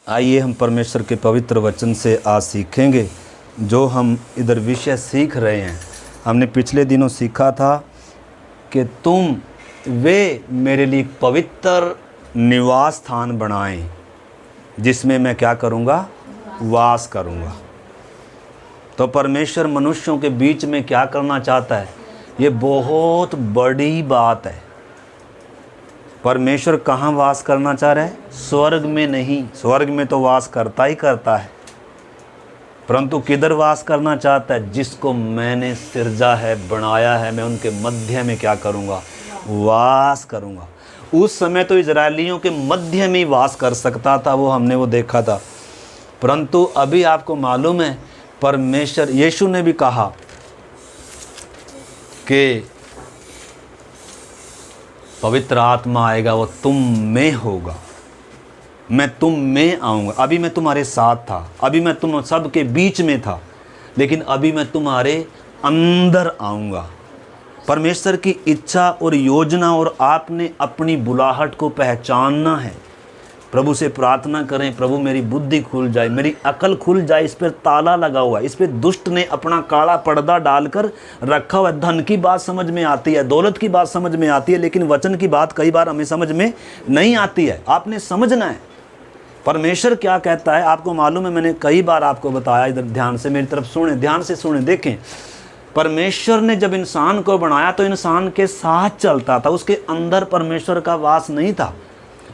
आइए हम परमेश्वर के पवित्र वचन से आज सीखेंगे जो हम इधर विषय सीख रहे हैं। हमने पिछले दिनों सीखा था कि तुम वे मेरे लिए पवित्र निवास स्थान बनाएं जिसमें मैं क्या करूँगा, वास करूँगा। तो परमेश्वर मनुष्यों के बीच में क्या करना चाहता है, ये बहुत बड़ी बात है। परमेश्वर कहाँ वास करना चाह रहा है? स्वर्ग में नहीं, स्वर्ग में तो वास करता ही करता है, परंतु किधर वास करना चाहता है? जिसको मैंने सिरजा है, बनाया है, मैं उनके मध्य में क्या करूँगा, वास करूँगा। उस समय तो इजरायलियों के मध्य में ही वास कर सकता था, वो हमने वो देखा था। परंतु अभी आपको मालूम है, परमेश्वर यीशु ने भी कहा कि पवित्र आत्मा आएगा, वो तुम में होगा, मैं तुम में आऊँगा। अभी मैं तुम्हारे साथ था, अभी मैं तुम सबके बीच में था, लेकिन अभी मैं तुम्हारे अंदर आऊँगा। परमेश्वर की इच्छा और योजना, और आपने अपनी बुलाहट को पहचानना है। प्रभु से प्रार्थना करें, प्रभु मेरी बुद्धि खुल जाए, मेरी अकल खुल जाए। इस पर ताला लगा हुआ है, इस पर दुष्ट ने अपना काला पर्दा डालकर रखा हुआ है। धन की बात समझ में आती है, दौलत की बात समझ में आती है, लेकिन वचन की बात कई बार हमें समझ में नहीं आती है। आपने समझना है परमेश्वर क्या कहता है। आपको मालूम है, मैंने कई बार आपको बताया, इधर ध्यान से मेरी तरफ सुने, ध्यान से सुने, देखें। परमेश्वर ने जब इंसान को बनाया तो इंसान के साथ चलता था, उसके अंदर परमेश्वर का वास नहीं था,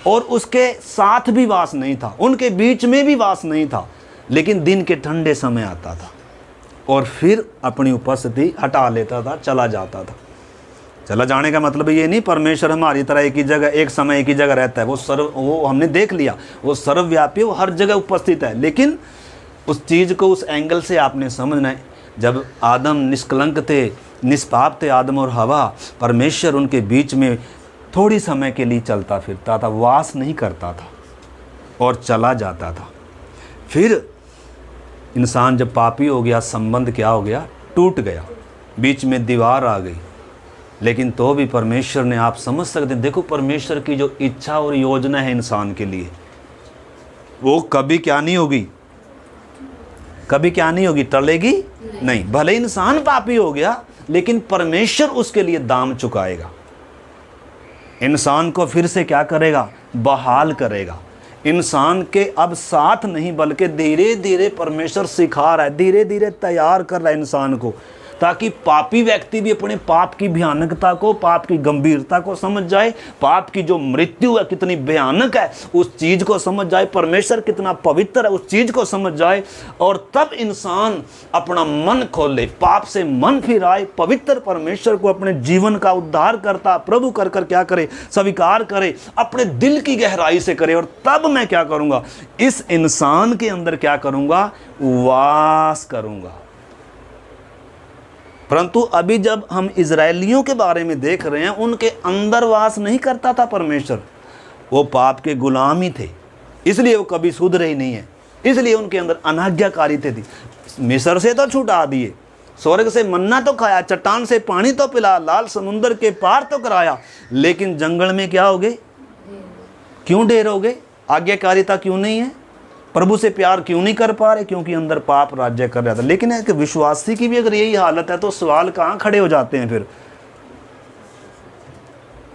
और उसके साथ भी वास नहीं था, उनके बीच में भी वास नहीं था। लेकिन दिन के ठंडे समय आता था और फिर अपनी उपस्थिति हटा लेता था, चला जाता था। चला जाने का मतलब ये नहीं परमेश्वर हमारी तरह एक ही जगह, एक समय एक ही जगह रहता है। वो हमने देख लिया, वो सर्वव्यापी, वो हर जगह उपस्थित है। लेकिन उस चीज़ को उस एंगल से आपने समझना है। जब आदम निष्कलंक थे, निष्पाप थे, आदम और हवा, परमेश्वर उनके बीच में थोड़ी समय के लिए चलता फिरता था, वास नहीं करता था और चला जाता था। फिर इंसान जब पापी हो गया, संबंध क्या हो गया, टूट गया, बीच में दीवार आ गई। लेकिन तो भी परमेश्वर ने, आप समझ सकते हैं, देखो परमेश्वर की जो इच्छा और योजना है इंसान के लिए, वो कभी क्या नहीं होगी, कभी क्या नहीं होगी, टलेगी नहीं। भले इंसान पापी हो गया, लेकिन परमेश्वर उसके लिए दाम चुकाएगा, इंसान को फिर से क्या करेगा, बहाल करेगा। इंसान के अब साथ नहीं, बल्कि धीरे धीरे परमेश्वर सिखा रहा है, धीरे धीरे तैयार कर रहा है इंसान को, ताकि पापी व्यक्ति भी अपने पाप की भयानकता को, पाप की गंभीरता को समझ जाए, पाप की जो मृत्यु है कितनी भयानक है उस चीज़ को समझ जाए, परमेश्वर कितना पवित्र है उस चीज़ को समझ जाए। और तब इंसान अपना मन खोले, पाप से मन फिराए, पवित्र परमेश्वर को अपने जीवन का उद्धार करता प्रभु कर कर क्या करे, स्वीकार करे, अपने दिल की गहराई से करे। और तब मैं क्या करूँगा, इस इंसान के अंदर क्या करूँगा, वास करूँगा। परंतु अभी जब हम इजरायलियों के बारे में देख रहे हैं, उनके अंदर वास नहीं करता था परमेश्वर। वो पाप के गुलाम ही थे, इसलिए वो कभी सुधरे ही नहीं है, इसलिए उनके अंदर अनाज्ञाकारिता थी। मिस्र से तो छुटा दिए, स्वर्ग से मन्ना तो खाया, चट्टान से पानी तो पिला, लाल समुंदर के पार तो कराया, लेकिन जंगल में क्या हो गए, क्यों ढेर हो गए? आज्ञाकारिता क्यों नहीं है? प्रभु से प्यार क्यों नहीं कर पा रहे? क्योंकि अंदर पाप राज्य कर रहा था। लेकिन एक विश्वासी की भी अगर यही हालत है तो सवाल कहाँ खड़े हो जाते हैं फिर?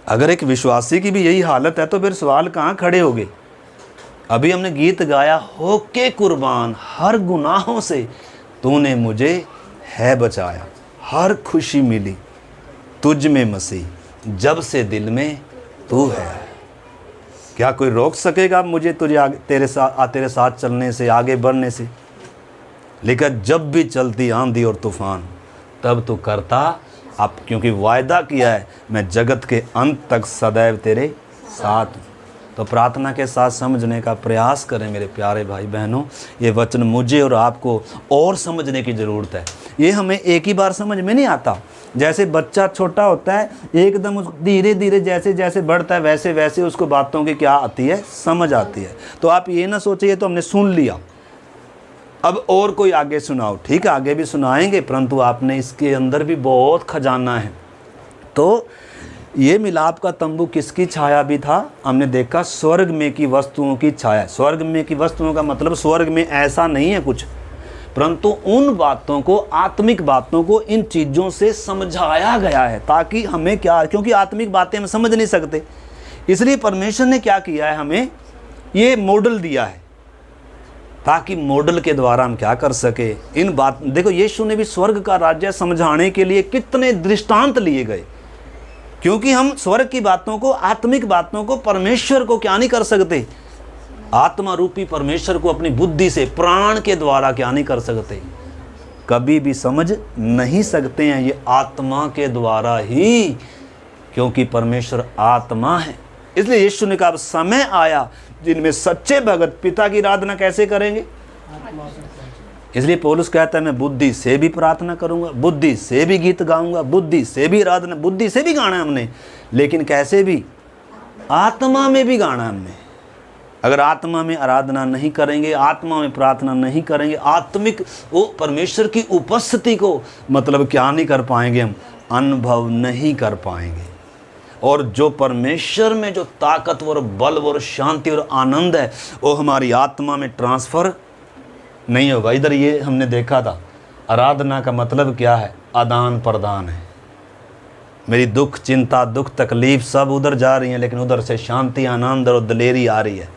अगर एक विश्वासी की भी यही हालत है तो फिर सवाल कहाँ खड़े हो गए? अभी हमने गीत गाया, होके कुर्बान हर गुनाहों से तूने मुझे है बचाया, हर खुशी मिली तुझ में मसीह, जब से दिल में तू है। क्या कोई रोक सकेगा मुझे तुझे तेरे साथ चलने से, आगे बढ़ने से? लेकिन जब भी चलती आंधी और तूफान, तब तू करता अब, क्योंकि वायदा किया है मैं जगत के अंत तक सदैव तेरे साथ हूँ। तो प्रार्थना के साथ समझने का प्रयास करें मेरे प्यारे भाई बहनों। ये वचन मुझे और आपको और समझने की ज़रूरत है। ये हमें एक ही बार समझ में नहीं आता। जैसे बच्चा छोटा होता है, एकदम धीरे धीरे जैसे जैसे बढ़ता है वैसे वैसे उसको बातों की क्या आती है, समझ आती है। तो आप ये ना सोचिए तो हमने सुन लिया, अब और कोई आगे सुनाओ। ठीक है, आगे भी सुनाएंगे, परंतु आपने इसके अंदर भी बहुत खजाना है। तो ये मिलाप का तंबू किसकी छाया भी था? हमने देखा स्वर्ग में की वस्तुओं की छाया। स्वर्ग में की वस्तुओं का मतलब स्वर्ग में ऐसा नहीं है कुछ, परंतु उन बातों को, आत्मिक बातों को इन चीज़ों से समझाया गया है ताकि हमें क्या, क्योंकि आत्मिक बातें हम समझ नहीं सकते, इसलिए परमेश्वर ने क्या किया है, हमें ये मॉडल दिया है ताकि मॉडल के द्वारा हम क्या कर सके इन बात। देखो यीशु ने भी स्वर्ग का राज्य समझाने के लिए कितने दृष्टांत लिए गए, क्योंकि हम स्वर्ग की बातों को, आत्मिक बातों को, परमेश्वर को क्या नहीं कर सकते, आत्मा रूपी परमेश्वर को अपनी बुद्धि से, प्राण के द्वारा क्या नहीं कर सकते, कभी भी समझ नहीं सकते हैं। ये आत्मा के द्वारा ही, क्योंकि परमेश्वर आत्मा है। इसलिए यीशु ने कहा अब समय आया जिनमें सच्चे भगत पिता की आराधना कैसे करेंगे। इसलिए पौलुस कहता है मैं बुद्धि से भी प्रार्थना करूंगा, बुद्धि से भी गीत गाऊंगा, बुद्धि से भी आराधना, बुद्धि से भी गाना है हमने, लेकिन कैसे भी, आत्मा में भी गाना है हमने। अगर आत्मा में आराधना नहीं करेंगे, आत्मा में प्रार्थना नहीं करेंगे, आत्मिक वो परमेश्वर की उपस्थिति को मतलब क्या नहीं कर पाएंगे, हम अनुभव नहीं कर पाएंगे। और जो परमेश्वर में जो ताकतवर बल और शांति और आनंद है वो हमारी आत्मा में ट्रांसफ़र नहीं होगा। इधर ये हमने देखा था, आराधना का मतलब क्या है, आदान प्रदान है। मेरी दुख, चिंता, दुख, तकलीफ सब उधर जा रही हैं, लेकिन उधर से शांति, आनंद और दलेरी आ रही है।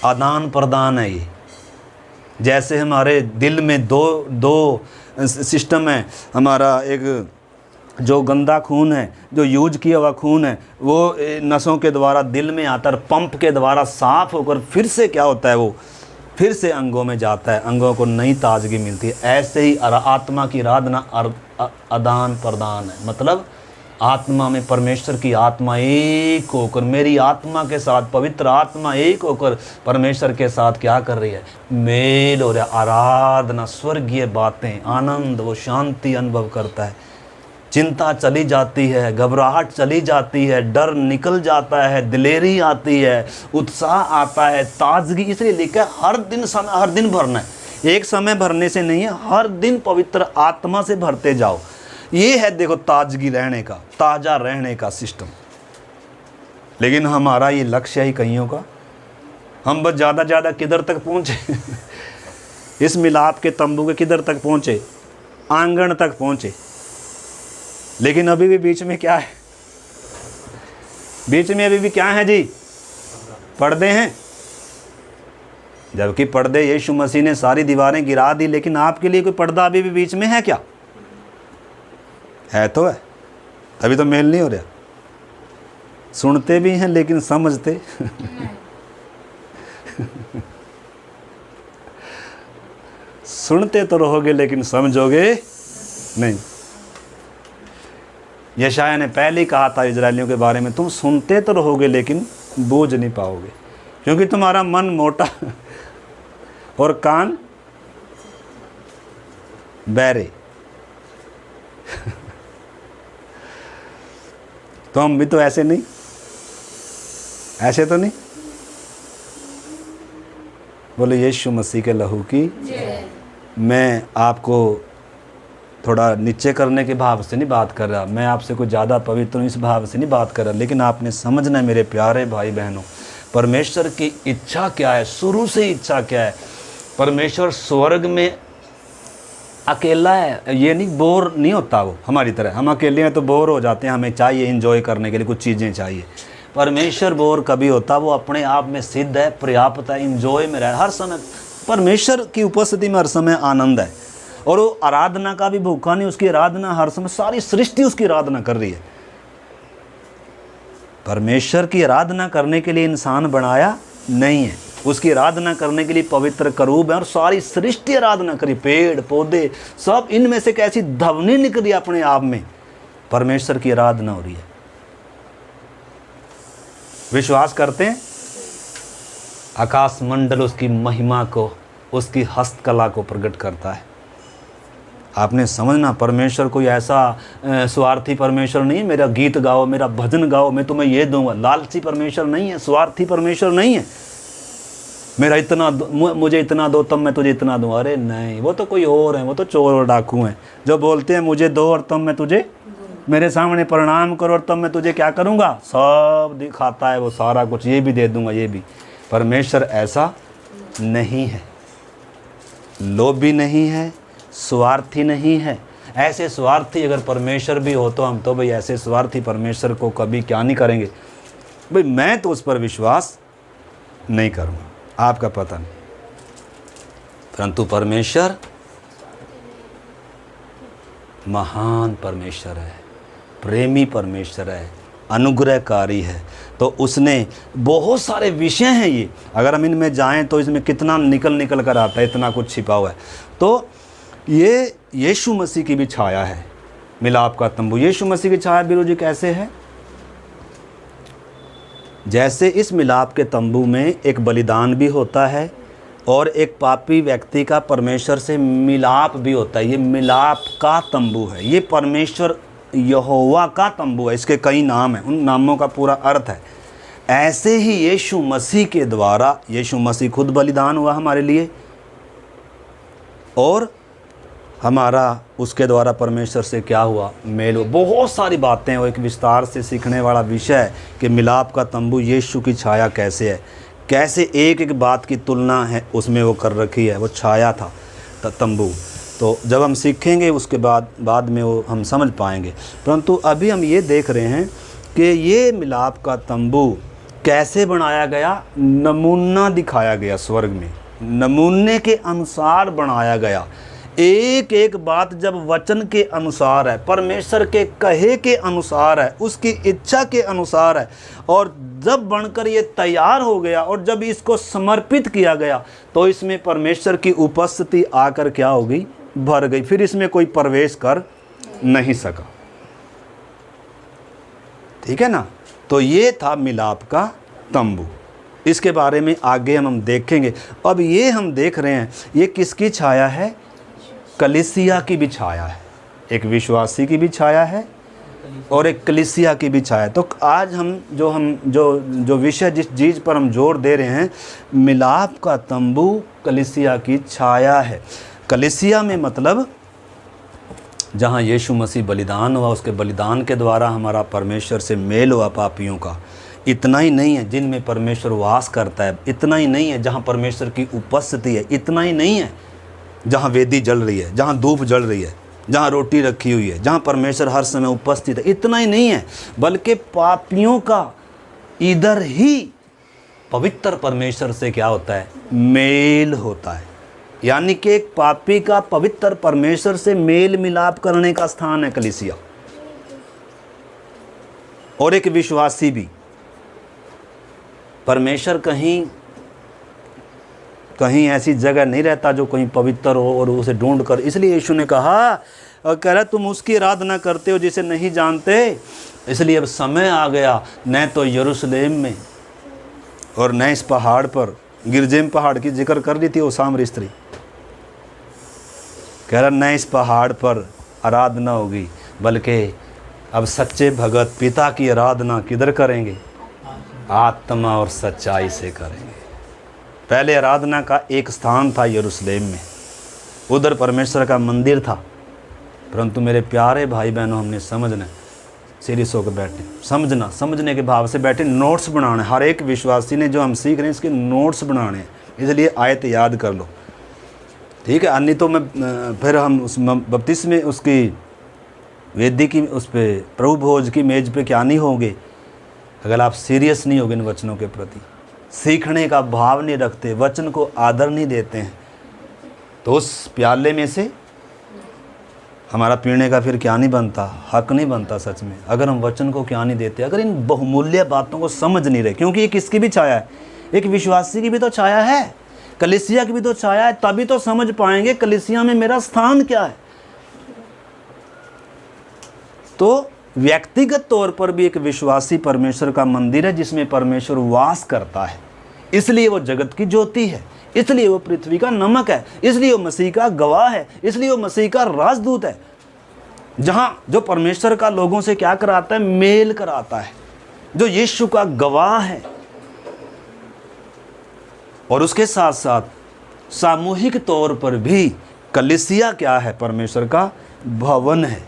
आदान प्रदान है ये। जैसे हमारे दिल में दो सिस्टम है, हमारा एक जो गंदा खून है, जो यूज किया हुआ खून है, वो नसों के द्वारा दिल में आता है, पंप के द्वारा साफ होकर फिर से क्या होता है, वो फिर से अंगों में जाता है, अंगों को नई ताजगी मिलती है। ऐसे ही आत्मा की आराधना आदान प्रदान है। मतलब आत्मा में परमेश्वर की आत्मा एक होकर, मेरी आत्मा के साथ पवित्र आत्मा एक होकर परमेश्वर के साथ क्या कर रही है, मेल हो रहा है। आराधना, स्वर्गीय बातें, आनंद, वो शांति अनुभव करता है। चिंता चली जाती है, घबराहट चली जाती है, डर निकल जाता है, दिलेरी आती है, उत्साह आता है, ताजगी। इसलिए लिखा है हर दिन समय, हर दिन भरना है। एक समय भरने से नहीं है, हर दिन पवित्र आत्मा से भरते जाओ। ये है देखो ताजगी रहने का, ताज़ा रहने का सिस्टम। लेकिन हमारा ये लक्ष्य ही कईयों का, हम बस ज़्यादा किधर तक पहुँचे इस मिलाप के तंबू के किधर तक पहुँचे, आंगन तक पहुँचे। लेकिन अभी भी बीच में क्या है, बीच में अभी भी क्या है जी, पर्दे हैं। जबकि पर्दे यीशु मसीह ने सारी दीवारें गिरा दी, लेकिन आपके लिए कोई पर्दा अभी भी बीच में है क्या? है तो है, तभी तो मेल नहीं हो रहा। सुनते भी हैं लेकिन समझते सुनते तो रहोगे लेकिन समझोगे नहीं। यशायाह ने पहले ही कहा था इजरायलियों के बारे में, तुम सुनते तो रहोगे लेकिन बूझ नहीं पाओगे, क्योंकि तुम्हारा मन मोटा और कान बहरे। तो हम भी तो ऐसे नहीं, ऐसे तो नहीं। बोले यीशु मसीह के लहू की। मैं आपको थोड़ा नीचे करने के भाव से नहीं बात कर रहा, मैं आपसे कुछ ज़्यादा पवित्र हूँ इस भाव से नहीं बात कर रहा, लेकिन आपने समझना है मेरे प्यारे भाई बहनों, परमेश्वर की इच्छा क्या है, शुरू से इच्छा क्या है। परमेश्वर स्वर्ग में अकेला है, ये नहीं बोर नहीं होता वो हमारी तरह। हम अकेले हैं तो बोर हो जाते हैं, हमें चाहिए एंजॉय करने के लिए कुछ चीज़ें चाहिए। परमेश्वर बोर कभी होता, वो अपने आप में सिद्ध है, पर्याप्त है, एंजॉय में रहे हर समय। परमेश्वर की उपस्थिति में हर समय आनंद है, और वो आराधना का भी भूखा नहीं, उसकी आराधना हर समय, सारी सृष्टि उसकी आराधना कर रही है। परमेश्वर की आराधना करने के लिए इंसान बनाया नहीं है, उसकी आराधना करने के लिए पवित्र करूब है, और सारी सृष्टि आराधना करी, पेड़ पौधे सब, इनमें से कैसी ध्वनि निकली अपने आप में, परमेश्वर की आराधना हो रही है। विश्वास करते हैं आकाश मंडल उसकी महिमा को, उसकी हस्तकला को प्रकट करता है। आपने समझना, परमेश्वर कोई ऐसा स्वार्थी परमेश्वर नहीं है, मेरा गीत गाओ, मेरा भजन गाओ, मैं तुम्हें ये दूंगा। लालची परमेश्वर नहीं है, स्वार्थी परमेश्वर नहीं है, मेरा इतना मुझे इतना दो तब मैं तुझे इतना दूँ। अरे नहीं, वो तो कोई और है, वो तो चोर और डाकू हैं जो बोलते हैं मुझे दो और तब मैं तुझे मेरे सामने प्रणाम करो और तब मैं तुझे क्या करूँगा, सब दिखाता है वो सारा कुछ, ये भी दे दूँगा ये भी। परमेश्वर ऐसा नहीं है, लोभी नहीं है, स्वार्थी नहीं है। ऐसे स्वार्थी अगर परमेश्वर भी हो तो हम तो भाई ऐसे स्वार्थी परमेश्वर को कभी क्या नहीं करेंगे भाई, मैं तो उस पर विश्वास नहीं करूँगा, आपका पता नहीं। परंतु परमेश्वर महान परमेश्वर है, प्रेमी परमेश्वर है, अनुग्रहकारी है। तो उसने बहुत सारे विषय हैं ये, अगर हम इनमें जाएं तो इसमें कितना निकल कर आता है, इतना कुछ छिपा हुआ है। तो ये यीशु मसीह की भी छाया है, मिलाप का तंबू। यीशु मसीह की छाया बीरू जी कैसे है? जैसे इस मिलाप के तंबू में एक बलिदान भी होता है और एक पापी व्यक्ति का परमेश्वर से मिलाप भी होता है। ये मिलाप का तंबू है, ये परमेश्वर यहोवा का तंबू है। इसके कई नाम हैं, उन नामों का पूरा अर्थ है। ऐसे ही यीशु मसीह के द्वारा, यीशु मसीह खुद बलिदान हुआ हमारे लिए और हमारा उसके द्वारा परमेश्वर से क्या हुआ, मेल हुआ। बहुत सारी बातें, वो एक विस्तार से सीखने वाला विषय है कि मिलाप का तंबू यीशु की छाया कैसे है, कैसे एक एक बात की तुलना है उसमें वो कर रखी है। वो छाया था तंबू, तो जब हम सीखेंगे उसके बाद में वो हम समझ पाएंगे। परंतु अभी हम ये देख रहे हैं कि ये मिलाप का तंबू कैसे बनाया गया, नमूना दिखाया गया स्वर्ग में, नमूने के अनुसार बनाया गया। एक एक बात जब वचन के अनुसार है, परमेश्वर के कहे के अनुसार है, उसकी इच्छा के अनुसार है, और जब बनकर ये तैयार हो गया और जब इसको समर्पित किया गया तो इसमें परमेश्वर की उपस्थिति आकर क्या हो गई, भर गई। फिर इसमें कोई प्रवेश कर नहीं सका। ठीक है ना? तो ये था मिलाप का तंबू। इसके बारे में आगे हम देखेंगे। अब ये हम देख रहे हैं ये किसकी छाया है? कलीसिया की भी छाया है। एक विश्वासी की भी छाया है और एक कलीसिया की भी छाया है। तो आज हम जो विषय जिस चीज़ पर हम जोर दे रहे हैं, मिलाप का तंबू कलीसिया की छाया है। कलीसिया में मतलब जहाँ यीशु मसीह बलिदान हुआ, उसके बलिदान के द्वारा हमारा परमेश्वर से मेल हुआ पापियों का। इतना ही नहीं है जिनमें परमेश्वर वास करता है, इतना ही नहीं है जहाँ परमेश्वर की उपस्थिति है, इतना ही नहीं है जहाँ वेदी जल रही है, जहाँ धूप जल रही है, जहाँ रोटी रखी हुई है, जहाँ परमेश्वर हर समय उपस्थित है, इतना ही नहीं है, बल्कि पापियों का इधर ही पवित्र परमेश्वर से क्या होता है, मेल होता है। यानी कि एक पापी का पवित्र परमेश्वर से मेल मिलाप करने का स्थान है कलीसिया। और एक विश्वासी भी, परमेश्वर कहीं ऐसी जगह नहीं रहता जो कहीं पवित्र हो और उसे ढूंढ कर, इसलिए यीशु ने कहा, कह रहा तुम उसकी आराधना करते हो जिसे नहीं जानते। इसलिए अब समय आ गया, न तो यरूशलेम में और न इस पहाड़ पर, गिरजेम पहाड़ की जिक्र कर रही थी वो सामरी स्त्री, कह रहा न इस पहाड़ पर आराधना होगी, बल्कि अब सच्चे भगत पिता की आराधना किधर करेंगे, आत्मा और सच्चाई से करेंगे। पहले आराधना का एक स्थान था यरूशलेम में, उधर परमेश्वर का मंदिर था। परंतु मेरे प्यारे भाई बहनों, हमने समझना, सीरियस होकर बैठे, समझने के भाव से बैठे, नोट्स बनाने। हर एक विश्वासी ने जो हम सीख रहे हैं इसके नोट्स बनाने, इसलिए आयत याद कर लो, ठीक है? अन्य तो फिर हम उस बपतिस्मे में उसकी वेदी की उस पर प्रभु भोज की मेज पे क्या नहीं होंगे अगर आप सीरियस नहीं होगे इन वचनों के प्रति, सीखने का भाव नहीं रखते, वचन को आदर नहीं देते हैं, तो उस प्याले में से हमारा पीने का फिर क्या नहीं बनता, हक नहीं बनता सच में, अगर हम वचन को क्या नहीं देते, अगर इन बहुमूल्य बातों को समझ नहीं रहे। क्योंकि ये किसकी भी छाया है, एक विश्वासी की भी तो छाया है, कलीसिया की भी तो छाया है, तभी तो समझ पाएंगे कलीसिया में मेरा स्थान क्या है। तो व्यक्तिगत तौर पर भी एक विश्वासी परमेश्वर का मंदिर है जिसमें परमेश्वर वास करता है। इसलिए वो जगत की ज्योति है, इसलिए वो पृथ्वी का नमक है, इसलिए वो मसीह का गवाह है, इसलिए वो मसीह का राजदूत है, जहाँ जो परमेश्वर का लोगों से क्या कराता है, मेल कराता है, जो यीशु का गवाह है। और उसके साथ साथ सामूहिक तौर पर भी कलीसिया क्या है, परमेश्वर का भवन है,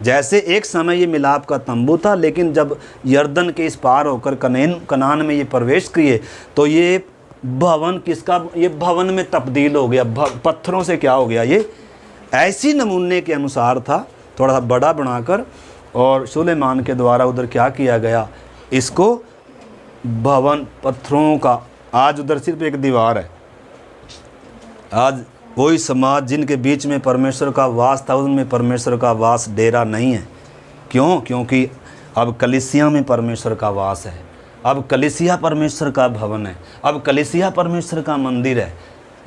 जैसे एक समय ये मिलाप का तंबू था, लेकिन जब यर्दन के इस पार होकर कनान में ये प्रवेश किए तो ये भवन किसका, ये भवन में तब्दील हो गया, पत्थरों से क्या हो गया, ये ऐसी नमूने के अनुसार था, थोड़ा सा बड़ा बनाकर, और सुलेमान के द्वारा उधर क्या किया गया, इसको भवन पत्थरों का। आज उधर सिर्फ एक दीवार है। आज वही समाज जिनके बीच में परमेश्वर का वास था, उनमें परमेश्वर का वास डेरा नहीं है। क्यों? क्योंकि अब कलीसिया में परमेश्वर का वास है। अब कलीसिया परमेश्वर का भवन है। अब कलीसिया परमेश्वर का मंदिर है,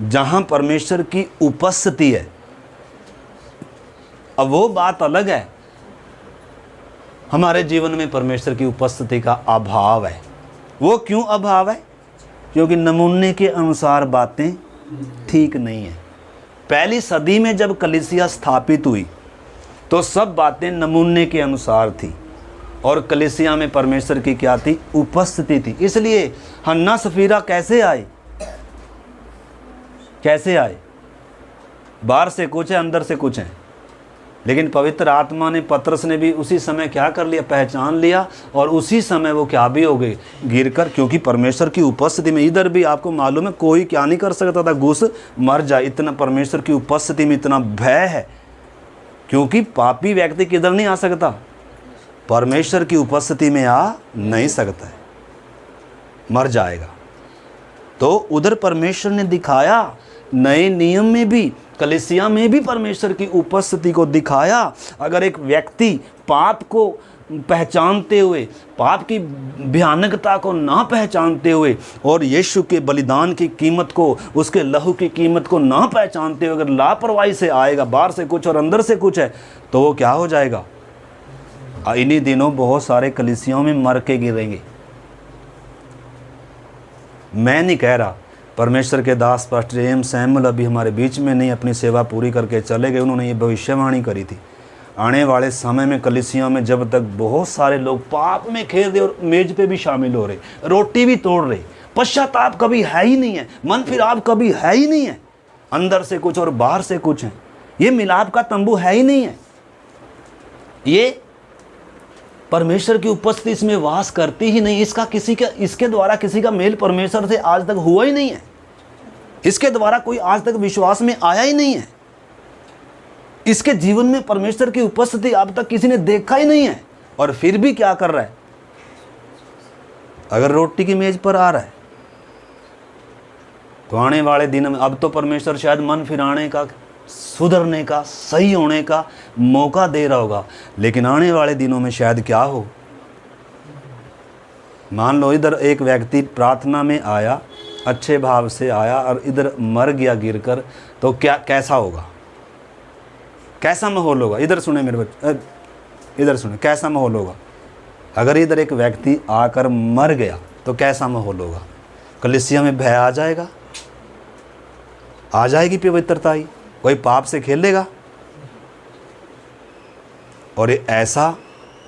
जहाँ परमेश्वर की उपस्थिति है। अब वो बात अलग है, हमारे जीवन में परमेश्वर की उपस्थिति का अभाव है। वो क्यों अभाव है? क्योंकि नमूने के अनुसार बातें ठीक नहीं है। पहली सदी में जब कलीसिया स्थापित हुई तो सब बातें नमूने के अनुसार थी, और कलीसिया में परमेश्वर की क्या थी, उपस्थिति थी। इसलिए हन्ना सफीरा कैसे आए, कैसे आए? बाहर से कुछ है, अंदर से कुछ है। लेकिन पवित्र आत्मा ने, पतरस ने भी उसी समय क्या कर लिया, पहचान लिया, और उसी समय वो क्या भी हो गए, गिरकर। क्योंकि परमेश्वर की उपस्थिति में, इधर भी आपको मालूम है कोई क्या नहीं कर सकता था, घुस मर जाए। इतना परमेश्वर की उपस्थिति में इतना भय है, क्योंकि पापी व्यक्ति किधर नहीं आ सकता, परमेश्वर की उपस्थिति में आ नहीं सकता है, मर जाएगा। तो उधर परमेश्वर ने दिखाया, नए नियम में भी, कलीसिया में भी परमेश्वर की उपस्थिति को दिखाया। अगर एक व्यक्ति पाप को पहचानते हुए, पाप की भयानकता को ना पहचानते हुए, और यीशु के बलिदान की कीमत को, उसके लहू की कीमत को ना पहचानते हुए अगर लापरवाही से आएगा, बाहर से कुछ और अंदर से कुछ है, तो वो क्या हो जाएगा? इन्हीं दिनों बहुत सारे कलीसियाओं में मर के गिरेंगे। मैं नहीं कह रहा, परमेश्वर के दास पास्टर एम सैमुअल अभी हमारे बीच में नहीं, अपनी सेवा पूरी करके चले गए। उन्होंने ये भविष्यवाणी करी थी, आने वाले समय में कलीसिया में जब तक बहुत सारे लोग पाप में खेल रहे और मेज पे भी शामिल हो रहे, रोटी भी तोड़ रहे, पश्चाताप कभी है ही नहीं है, मन फिराव कभी है ही नहीं है, अंदर से कुछ और बाहर से कुछ है, ये मिलाप का तंबू है ही नहीं है। ये परमेश्वर की उपस्थिति इसमें वास करती ही नहीं। इसके द्वारा किसी का मेल परमेश्वर से आज तक हुआ ही नहीं है। इसके द्वारा कोई आज तक विश्वास में आया ही नहीं है। इसके जीवन में परमेश्वर की उपस्थिति अब तक किसी ने देखा ही नहीं है, और फिर भी क्या कर रहा है? अगर रोटी की मेज पर आ रहा है तो आने वाले दिन में, अब तो परमेश्वर शायद मन फिराने का, सुधरने का, सही होने का मौका दे रहा होगा, लेकिन आने वाले दिनों में शायद क्या हो, मान लो इधर एक व्यक्ति प्रार्थना में आया, अच्छे भाव से आया, और इधर मर गया गिरकर, तो क्या, कैसा होगा, कैसा माहौल होगा? इधर सुने मेरे बच्चे, इधर सुने, कैसा माहौल होगा? अगर इधर एक व्यक्ति आकर मर गया तो कैसा माहौल होगा? कलीसिया में भय आ जाएगा, आ जाएगी पवित्रता ही, कोई पाप से खेलेगा। और ये ऐसा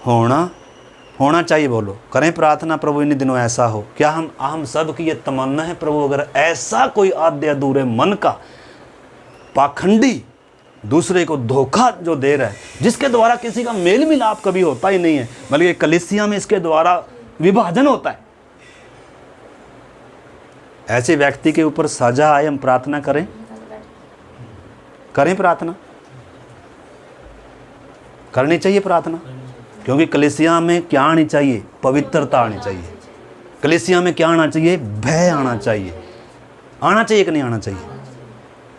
होना चाहिए। बोलो, करें प्रार्थना, प्रभु इन दिनों ऐसा हो। क्या हम सब की ये तमन्ना है प्रभु, अगर ऐसा कोई आद्य अधूरे मन का पाखंडी दूसरे को धोखा जो दे रहा है, जिसके द्वारा किसी का मेल मिलाप कभी होता ही नहीं है, बल्कि कलीसिया में इसके द्वारा विभाजन होता है, ऐसे व्यक्ति के ऊपर सजा आए, हम प्रार्थना करें प्रार्थना करनी चाहिए प्रार्थना। क्योंकि कलीसिया में क्या आनी चाहिए? पवित्रता आनी चाहिए। कलीसिया में क्या आना चाहिए? भय आना चाहिए। आना चाहिए कि नहीं आना चाहिए?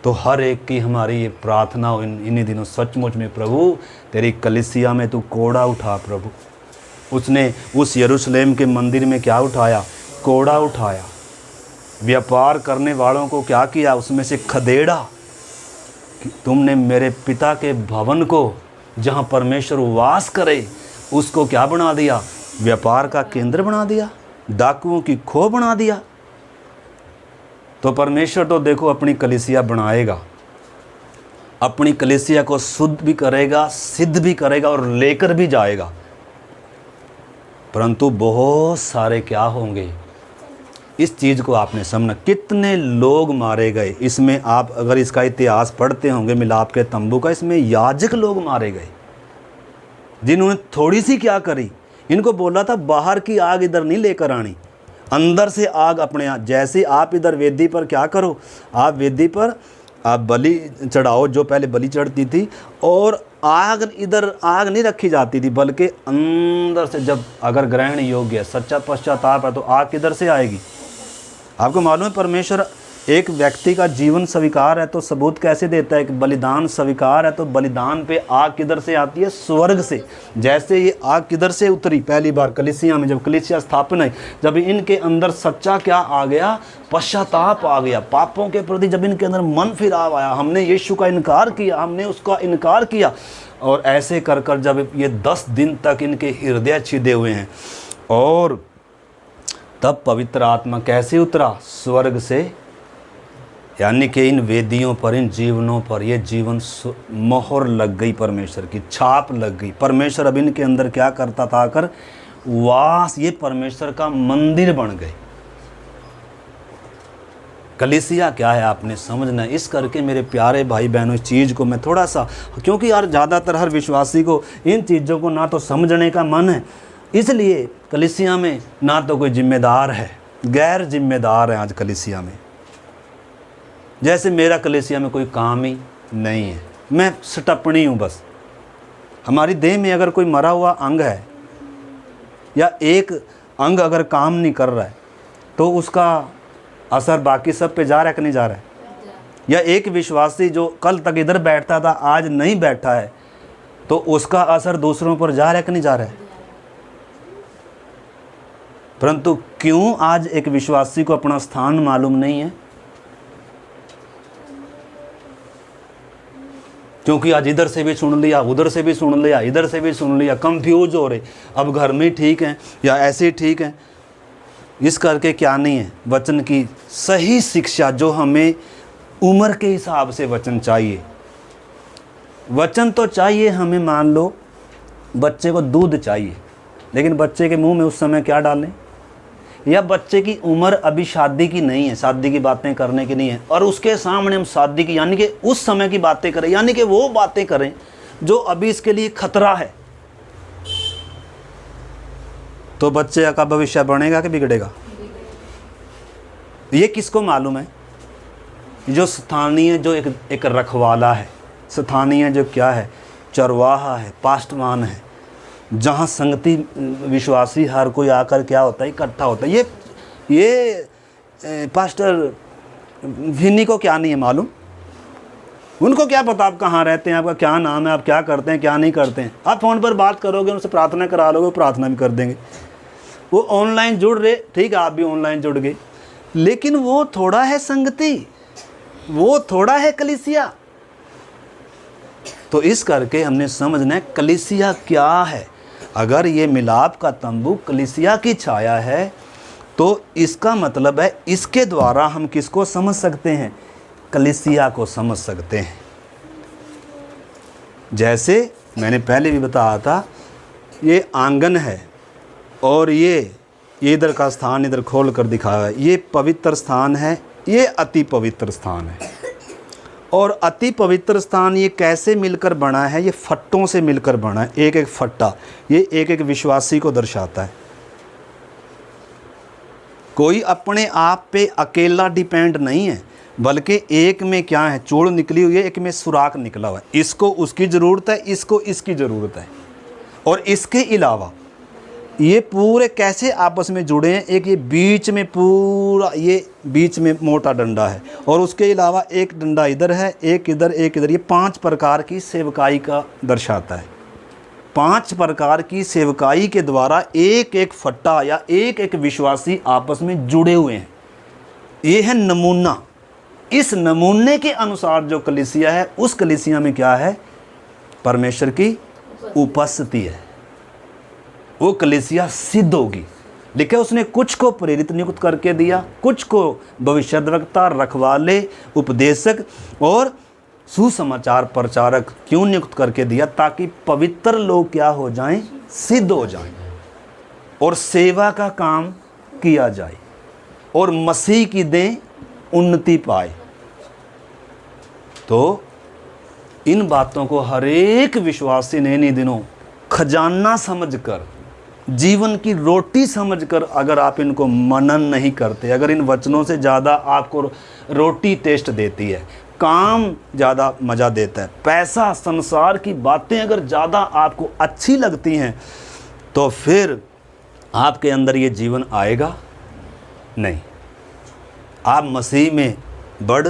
तो हर एक की हमारी ये प्रार्थना हो इन्हीं दिनों, सचमुच में प्रभु तेरी कलीसिया में तू कोड़ा उठा। प्रभु उसने उस यरूशलेम के मंदिर में क्या उठाया? कोड़ा उठाया। व्यापार करने वालों को क्या किया? उसमें से खदेड़ा कि तुमने मेरे पिता के भवन को, जहाँ परमेश्वर वास करे, उसको क्या बना दिया? व्यापार का केंद्र बना दिया, डाकुओं की खो बना दिया। तो परमेश्वर तो देखो अपनी कलीसिया बनाएगा, अपनी कलीसिया को शुद्ध भी करेगा, सिद्ध भी करेगा और लेकर भी जाएगा। परंतु बहुत सारे क्या होंगे, इस चीज़ को आपने समझना। कितने लोग मारे गए इसमें, आप अगर इसका इतिहास पढ़ते होंगे मिलाप के तंबू का, इसमें याजक लोग मारे गए। जिन्होंने थोड़ी सी क्या करी, इनको बोला था बाहर की आग इधर नहीं लेकर आनी, अंदर से आग अपने आप। जैसे आप इधर वेदी पर क्या करो, आप वेदी पर आप बलि चढ़ाओ, जो पहले बलि चढ़ती थी, और आग इधर आग नहीं रखी जाती थी, बल्कि अंदर से जब अगर ग्रहण योग्य है, सच्चा पश्चाताप है, तो आग किधर से आएगी। आपको मालूम है परमेश्वर एक व्यक्ति का जीवन स्वीकार है तो सबूत कैसे देता है कि बलिदान स्वीकार है, तो बलिदान पे आग किधर से आती है, स्वर्ग से। जैसे ये आग किधर से उतरी पहली बार कलीसिया में, जब कलीसिया स्थापना हुई, जब इनके अंदर सच्चा क्या आ गया, पश्चाताप आ गया, पापों के प्रति जब इनके अंदर मन फिराव आया, हमने यीशु का इनकार किया, हमने उसका इनकार किया, और ऐसे कर कर जब ये 10 दिन तक इनके हृदय छिदे हुए हैं, और तब पवित्र आत्मा कैसे उतरा, स्वर्ग से, यानी कि इन वेदियों पर, इन जीवनों पर ये जीवन मोहर लग गई, परमेश्वर की छाप लग गई। परमेश्वर अब इनके अंदर क्या करता था, आकर वास, ये परमेश्वर का मंदिर बन गए। कलीसिया क्या है आपने समझना। इस करके मेरे प्यारे भाई बहनों, इस चीज़ को मैं थोड़ा सा, क्योंकि यार ज़्यादातर हर विश्वासी को इन चीज़ों को ना तो समझने का मन है, इसलिए कलीसिया में ना तो कोई जिम्मेदार है, गैर जिम्मेदार है आज कलीसिया में। जैसे मेरा कलीसिया में कोई काम ही नहीं है, मैं सटपनी हूँ बस। हमारी देह में अगर कोई मरा हुआ अंग है या एक अंग अगर काम नहीं कर रहा है, तो उसका असर बाकी सब पे जा रहा है कि नहीं जा रहा है। या एक विश्वासी जो कल तक इधर बैठता था आज नहीं बैठा है, तो उसका असर दूसरों पर जा रहा है कि नहीं जा रहा है। परंतु क्यों आज एक विश्वासी को अपना स्थान मालूम नहीं है, क्योंकि आज इधर से भी सुन लिया, उधर से भी सुन लिया, इधर से भी सुन लिया, कंफ्यूज हो रहे, अब घर में ठीक हैं या ऐसे ही ठीक हैं। इस करके क्या नहीं है, वचन की सही शिक्षा, जो हमें उम्र के हिसाब से वचन चाहिए। वचन तो चाहिए हमें, मान लो बच्चे को दूध चाहिए, लेकिन बच्चे के मुंह में उस समय क्या डालें, या बच्चे की उम्र अभी शादी की नहीं है, शादी की बातें करने की नहीं है, और उसके सामने हम शादी की यानी कि उस समय की बातें करें, यानी कि वो बातें करें जो अभी इसके लिए खतरा है, तो बच्चे का भविष्य बनेगा कि बिगड़ेगा। ये किसको मालूम है, जो स्थानीय, जो एक रखवाला है, स्थानीय जो क्या है, चरवाहा है, पास्टवान है, जहाँ संगति विश्वासी हर कोई आकर क्या होता है, इकट्ठा होता है। ये पास्टर विनी को क्या नहीं है मालूम, उनको क्या पता आप कहाँ रहते हैं, आपका क्या नाम है, आप क्या करते हैं क्या नहीं करते हैं। आप फ़ोन पर बात करोगे, उनसे प्रार्थना करा लोगे, वो प्रार्थना भी कर देंगे। वो ऑनलाइन जुड़ रहे, ठीक है, आप भी ऑनलाइन जुड़ गए, लेकिन वो थोड़ा है संगति, वो थोड़ा है कलीसिया। तो इस करके हमने समझना है कलीसिया क्या है। अगर ये मिलाप का तंबू कलीसिया की छाया है, तो इसका मतलब है इसके द्वारा हम किसको समझ सकते हैं, कलीसिया को समझ सकते हैं। जैसे मैंने पहले भी बताया था, ये आंगन है और ये इधर का स्थान इधर खोल कर दिखाया है, ये पवित्र स्थान है, ये अति पवित्र स्थान है। और अति पवित्र स्थान ये कैसे मिलकर बना है, ये फट्टों से मिलकर बना है। एक एक फट्टा ये एक एक विश्वासी को दर्शाता है। कोई अपने आप पे अकेला डिपेंड नहीं है, बल्कि एक में क्या है, चूड़ निकली हुई है, एक में सुराख निकला हुआ है। इसको उसकी ज़रूरत है, इसको इसकी ज़रूरत है, और इसके अलावा ये पूरे कैसे आपस में जुड़े हैं। एक ये बीच में पूरा, ये बीच में मोटा डंडा है, और उसके अलावा एक डंडा इधर है, एक इधर, एक इधर। ये 5 प्रकार की सेवकाई का दर्शाता है। 5 प्रकार की सेवकाई के द्वारा एक एक फट्टा या एक एक विश्वासी आपस में जुड़े हुए हैं। ये है नमूना। इस नमूने के अनुसार जो कलीसिया है, उस कलीसिया में क्या है, परमेश्वर की उपस्थिति है। वो कलीसिया सिद्ध होगी। लिखे उसने कुछ को प्रेरित नियुक्त करके दिया, कुछ को भविष्यद्वक्ता, रखवाले, उपदेशक और सुसमाचार प्रचारक क्यों नियुक्त करके दिया, ताकि पवित्र लोग क्या हो जाएं, सिद्ध हो जाएं, और सेवा का काम किया जाए, और मसीह की देह उन्नति पाए। तो इन बातों को हर एक विश्वासी ने इन दिनों खजाना समझकर, जीवन की रोटी समझकर अगर आप इनको मनन नहीं करते, अगर इन वचनों से ज़्यादा आपको रोटी टेस्ट देती है, काम ज़्यादा मज़ा देता है, पैसा, संसार की बातें अगर ज़्यादा आपको अच्छी लगती हैं, तो फिर आपके अंदर ये जीवन आएगा नहीं। आप मसीह में बढ़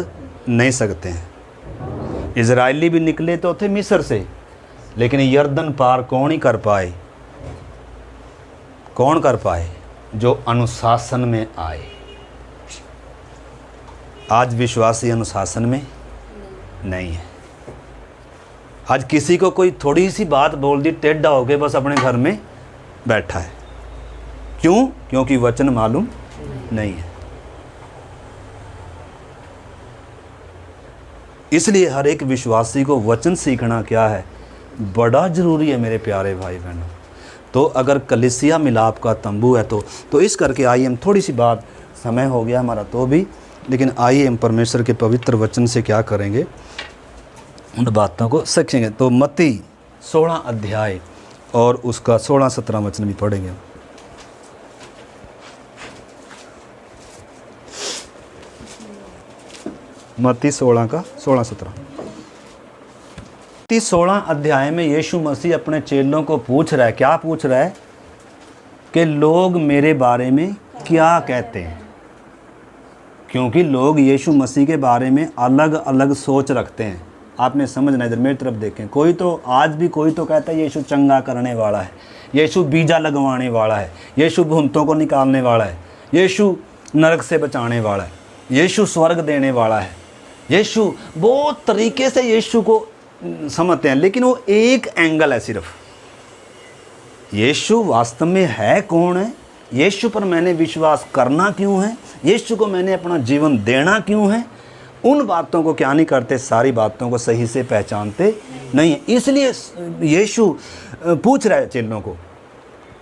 नहीं सकते हैं। इजराइली भी निकले तो थे मिस्र से, लेकिन यर्दन पार कौन ही कर पाए? कौन कर पाए? जो अनुशासन में आए। आज विश्वासी अनुशासन में नहीं है। आज किसी को कोई थोड़ी सी बात बोल दी, टेढ़ा हो गए, बस अपने घर में बैठा है। क्यों? क्योंकि वचन मालूम नहीं है। इसलिए हर एक विश्वासी को वचन सीखना क्या है, बड़ा ज़रूरी है मेरे प्यारे भाई बहनों। तो अगर कलीसिया मिलाप का तंबू है तो इस करके आइए हम थोड़ी सी बात, समय हो गया हमारा तो भी, लेकिन आइए हम परमेश्वर के पवित्र वचन से क्या करेंगे, उन बातों को सीखेंगे। तो मत्ती 16 अध्याय और उसका 16-17 वचन भी पढ़ेंगे। मत्ती 16 का 16-17। 16 अध्याय में यीशु मसीह अपने चेलों को पूछ रहा है, क्या पूछ रहा है? कि लोग मेरे बारे में क्या कहते हैं। क्योंकि लोग यीशु मसीह के बारे में अलग अलग सोच रखते हैं। आपने समझना, इधर मेरी तरफ देखें। कोई तो आज भी कोई तो कहता है यीशु चंगा करने वाला है, यीशु बीजा लगवाने वाला है, यीशु भूतों को निकालने वाला है, यीशु नरक से बचाने वाला है, यीशु स्वर्ग देने वाला है। यीशु बहुत तरीके से यीशु को समझते हैं, लेकिन वो एक एंगल है सिर्फ। यीशु वास्तव में है कौन है? यीशु पर मैंने विश्वास करना क्यों है? यीशु को मैंने अपना जीवन देना क्यों है? उन बातों को क्या नहीं करते, सारी बातों को सही से पहचानते नहीं है। इसलिए यीशु पूछ रहा है चेलों को।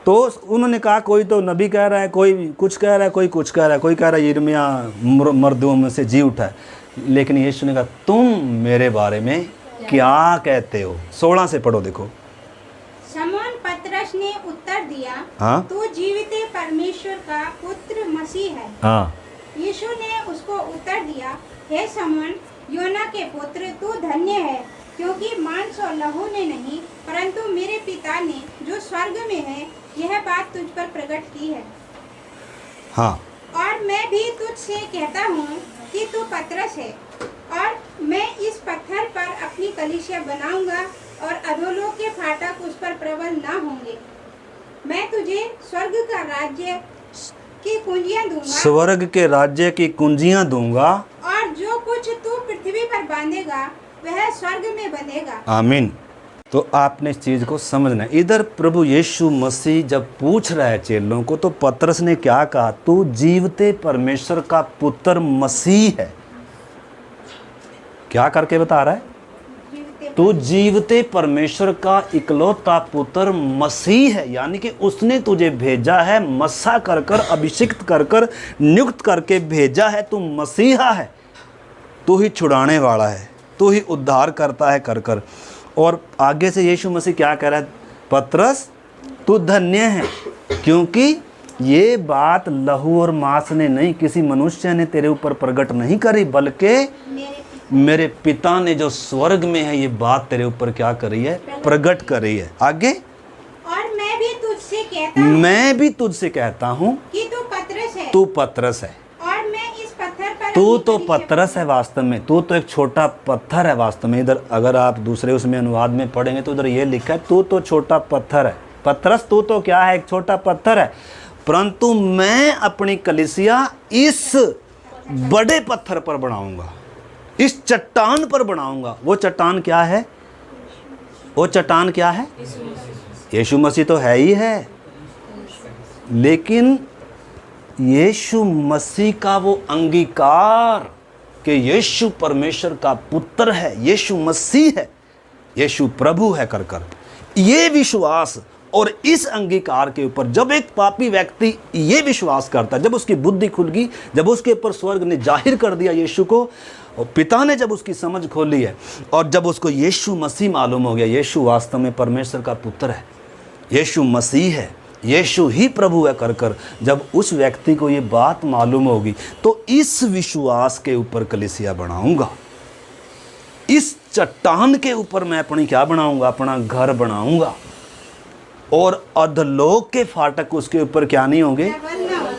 तो उन्होंने कहा कोई तो नबी कह रहा है, कोई कुछ कह रहा है, कोई कुछ कह रहा है, कोई कह रहा है यिर्मयाह मर्दों में से जी उठा है। लेकिन यीशु ने कहा तुम मेरे बारे में क्या कहते हो? 16 से पढ़ो, देखो। शमौन पतरस ने उत्तर दिया, हाँ? तू जीवित परमेश्वर का पुत्र मसीह है। हाँ। यीशु ने उसको उत्तर दिया, हे शमौन, योना के पुत्र, तू धन्य है, क्योंकि मांस और लहू ने नहीं, परंतु मेरे पिता ने जो स्वर्ग में है यह बात तुझ पर प्रकट की है। हाँ। और मैं भी तुझसे कहता हूँ कि तू पतरस है, और मैं इस पत्थर पर अपनी कलीसिया बनाऊंगा, और अधोलोक के फाटक उस पर प्रबल ना होंगे। मैं तुझे स्वर्ग का राज्य की कुंजियां दूंगा, स्वर्ग के राज्य की कुंजियां दूंगा, और जो कुछ तू पृथ्वी पर बांधेगा वह स्वर्ग में बंधेगा। आमीन। तो आपने इस चीज़ को समझना है। इधर प्रभु यीशु मसीह जब पूछ रहा है चेलों को, तो पतरस ने क्या कहा? तू जीवते परमेश्वर का पुत्र मसीह है। क्या करके बता रहा है? तू जीवते परमेश्वर का इकलौता पुत्र मसीह है, यानी कि उसने तुझे भेजा है, मस्सा कर कर, अभिषिक्त कर कर, नियुक्त करके भेजा है। तू मसीहा है, तू ही छुड़ाने वाला है, तू ही उद्धार करता है कर कर। और आगे से यीशु मसीह क्या कह रहा है? पतरस तू धन्य है, क्योंकि ये बात लहू और मांस ने नहीं, किसी मनुष्य ने तेरे ऊपर प्रकट नहीं करी, बल्कि मेरे पिता ने जो स्वर्ग में है ये बात तेरे ऊपर क्या करी है? प्रकट करी है। आगे, और मैं भी तुझसे कहता हूँ कि तू पतरस है। तू पतरस है, और मैं इस पत्थर पर तू तो पतरस है वास्तव में। तू तो एक छोटा पत्थर है वास्तव में। इधर अगर आप दूसरे उसमें अनुवाद में पढ़ेंगे तो उधर ये लिखा है तू तो छोटा पत्थर है। पतरस तू तो क्या है? एक छोटा पत्थर है, परंतु मैं अपनी कलीसिया इस बड़े पत्थर पर बनाऊंगा, इस चट्टान पर बनाऊंगा। वो चट्टान क्या है? वो चट्टान क्या है? यीशु मसीह तो है ही है, लेकिन यीशु मसीह का वो अंगीकार कि यीशु परमेश्वर का पुत्र है, यीशु मसीह है, यीशु प्रभु है कर कर, ये विश्वास और इस अंगीकार के ऊपर जब एक पापी व्यक्ति ये विश्वास करता है, जब उसकी बुद्धि खुल गई, जब उसके ऊपर स्वर्ग ने जाहिर कर दिया यीशु को, और पिता ने जब उसकी समझ खोली है, और जब उसको यीशु मसीह मालूम हो गया, यीशु वास्तव में परमेश्वर का पुत्र है, यीशु मसीह है, यीशु ही प्रभु है कर कर जब उस व्यक्ति को ये बात मालूम होगी, तो इस विश्वास के ऊपर कलीसिया बनाऊंगा। इस चट्टान के ऊपर मैं अपनी क्या बनाऊंगा? अपना घर बनाऊंगा। और अधलोक के फाटक उसके ऊपर क्या नहीं होंगे?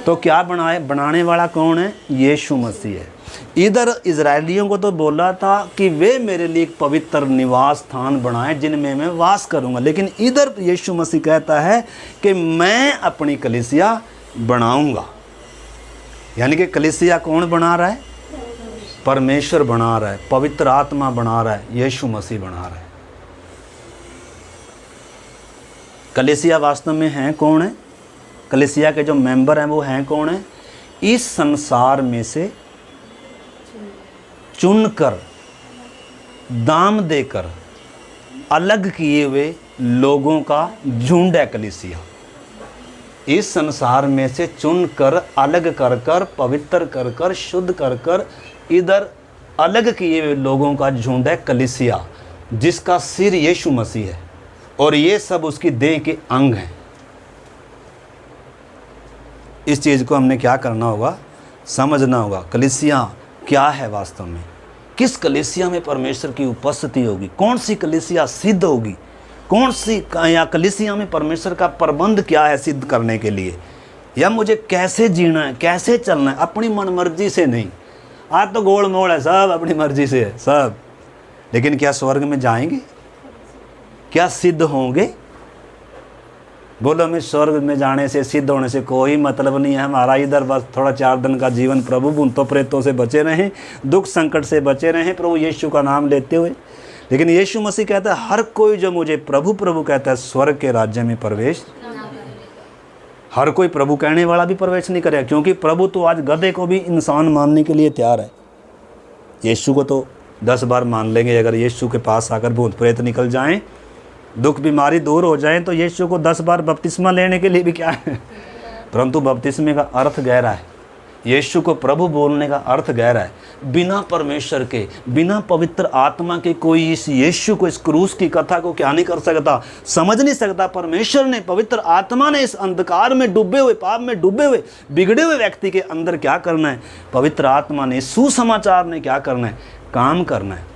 तो क्या बनाने वाला कौन है? यीशु मसीह है। इधर इजरायलियों को तो बोला था कि वे मेरे लिए एक पवित्र निवास स्थान बनाएं जिनमें मैं वास करूंगा, लेकिन इधर यीशु मसीह कहता है कि मैं अपनी कलीसिया बनाऊंगा। यानी कि कलीसिया कौन बना रहा है? परमेश्वर बना रहा है, पवित्र आत्मा बना रहा है, यीशु मसीह बना रहा है। कलीसिया वास्तव में हैं कौन है? कलीसिया के जो मेंबर हैं वो हैं कौन है? इस संसार में से चुनकर, दाम देकर अलग किए हुए लोगों का झुंड है कलीसिया। इस संसार में से चुनकर, अलग कर कर, पवित्र कर कर, शुद्ध कर कर इधर अलग किए हुए लोगों का झुंड है कलीसिया, जिसका सिर यीशु मसीह है और ये सब उसकी देह के अंग हैं। इस चीज़ को हमने क्या करना होगा? समझना होगा। कलीसिया क्या है वास्तव में? किस कलीसिया में परमेश्वर की उपस्थिति होगी? कौन सी कलीसिया सिद्ध होगी? कौन सी या कलीसिया में परमेश्वर का प्रबंध क्या है सिद्ध करने के लिए? या मुझे कैसे जीना है, कैसे चलना है? अपनी मनमर्जी से नहीं। आज तो गोल मोड़ है, सब अपनी मर्जी से है सब। लेकिन क्या स्वर्ग में जाएंगे? क्या सिद्ध होंगे? बोलो, हमें स्वर्ग में जाने से, सिद्ध होने से कोई मतलब नहीं है। हमारा इधर बस थोड़ा 4 दिन का जीवन प्रभु भूतों प्रेतों से बचे रहें, दुख संकट से बचे रहें प्रभु यीशु का नाम लेते हुए। लेकिन यीशु मसीह कहता है हर कोई जो मुझे प्रभु प्रभु कहता है स्वर्ग के राज्य में प्रवेश। हर कोई प्रभु कहने वाला भी प्रवेश नहीं करेगा, क्योंकि प्रभु तो आज गधे को भी इंसान मानने के लिए तैयार है। यीशु को तो 10 बार मान लेंगे। अगर यीशु के पास आकर भूत प्रेत निकल जाएं, दुख बीमारी दूर हो जाएं, तो यीशु को 10 बार बपतिस्मा लेने के लिए भी क्या है। परंतु बपतिस्मे का अर्थ गहरा है। यीशु को प्रभु बोलने का अर्थ गहरा है। बिना परमेश्वर के, बिना पवित्र आत्मा के कोई इस यीशु को, इस क्रूस की कथा को क्या नहीं कर सकता? समझ नहीं सकता। परमेश्वर ने, पवित्र आत्मा ने इस अंधकार में डूबे हुए, पाप में डूबे हुए, बिगड़े हुए व्यक्ति के अंदर क्या करना है? पवित्र आत्मा ने, सुसमाचार ने क्या करना है? काम करना है।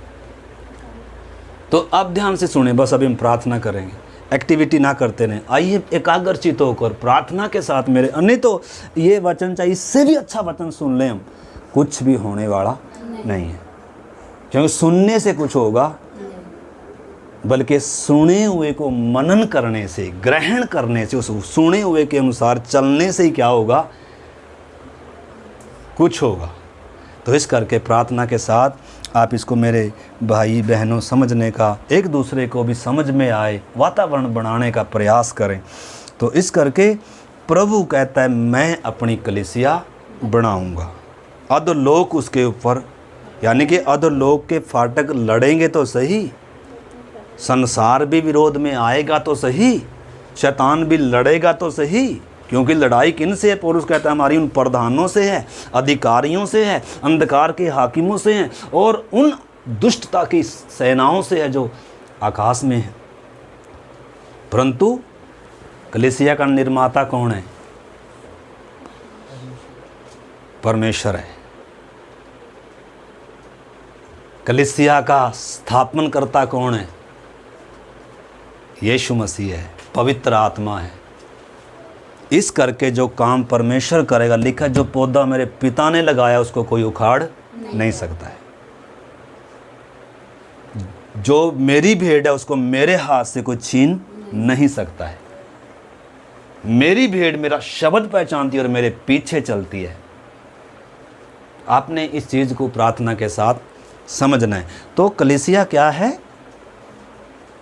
तो अब ध्यान से सुने, बस अभी हम प्रार्थना करेंगे, एक्टिविटी ना करते रहें। आइए एकाग्रचित होकर प्रार्थना के साथ मेरे, नहीं तो ये वचन चाहिए, इससे भी अच्छा वचन सुन लें हम, कुछ भी होने वाला नहीं है। क्योंकि सुनने से कुछ होगा, बल्कि सुने हुए को मनन करने से, ग्रहण करने से, उस सुने हुए के अनुसार चलने से ही क्या होगा? कुछ होगा। तो इस करके प्रार्थना के साथ आप इसको मेरे भाई बहनों समझने का, एक दूसरे को भी समझ में आए, वातावरण बनाने का प्रयास करें। तो इस करके प्रभु कहता है मैं अपनी कलीसिया बनाऊंगा। अधोलोक उसके ऊपर, यानी कि अधोलोक के फाटक लड़ेंगे तो सही, संसार भी विरोध में आएगा तो सही, शैतान भी लड़ेगा तो सही। क्योंकि लड़ाई किन से है? पौलुस कहता है हमारी उन प्रधानों से है, अधिकारियों से है, अंधकार के हाकिमों से हैं और उन दुष्टता की सेनाओं से है जो आकाश में है। परंतु कलीसिया का निर्माता कौन है? परमेश्वर है। कलीसिया का स्थापन करता कौन है? यीशु मसीह है, पवित्र आत्मा है। इस करके जो काम परमेश्वर करेगा, लिखा जो पौधा मेरे पिता ने लगाया उसको कोई उखाड़ नहीं सकता है। जो मेरी भेड़ है उसको मेरे हाथ से कोई छीन नहीं सकता है। मेरी भेड़ मेरा शब्द पहचानती है और मेरे पीछे चलती है। आपने इस चीज़ को प्रार्थना के साथ समझना है। तो कलीसिया क्या है?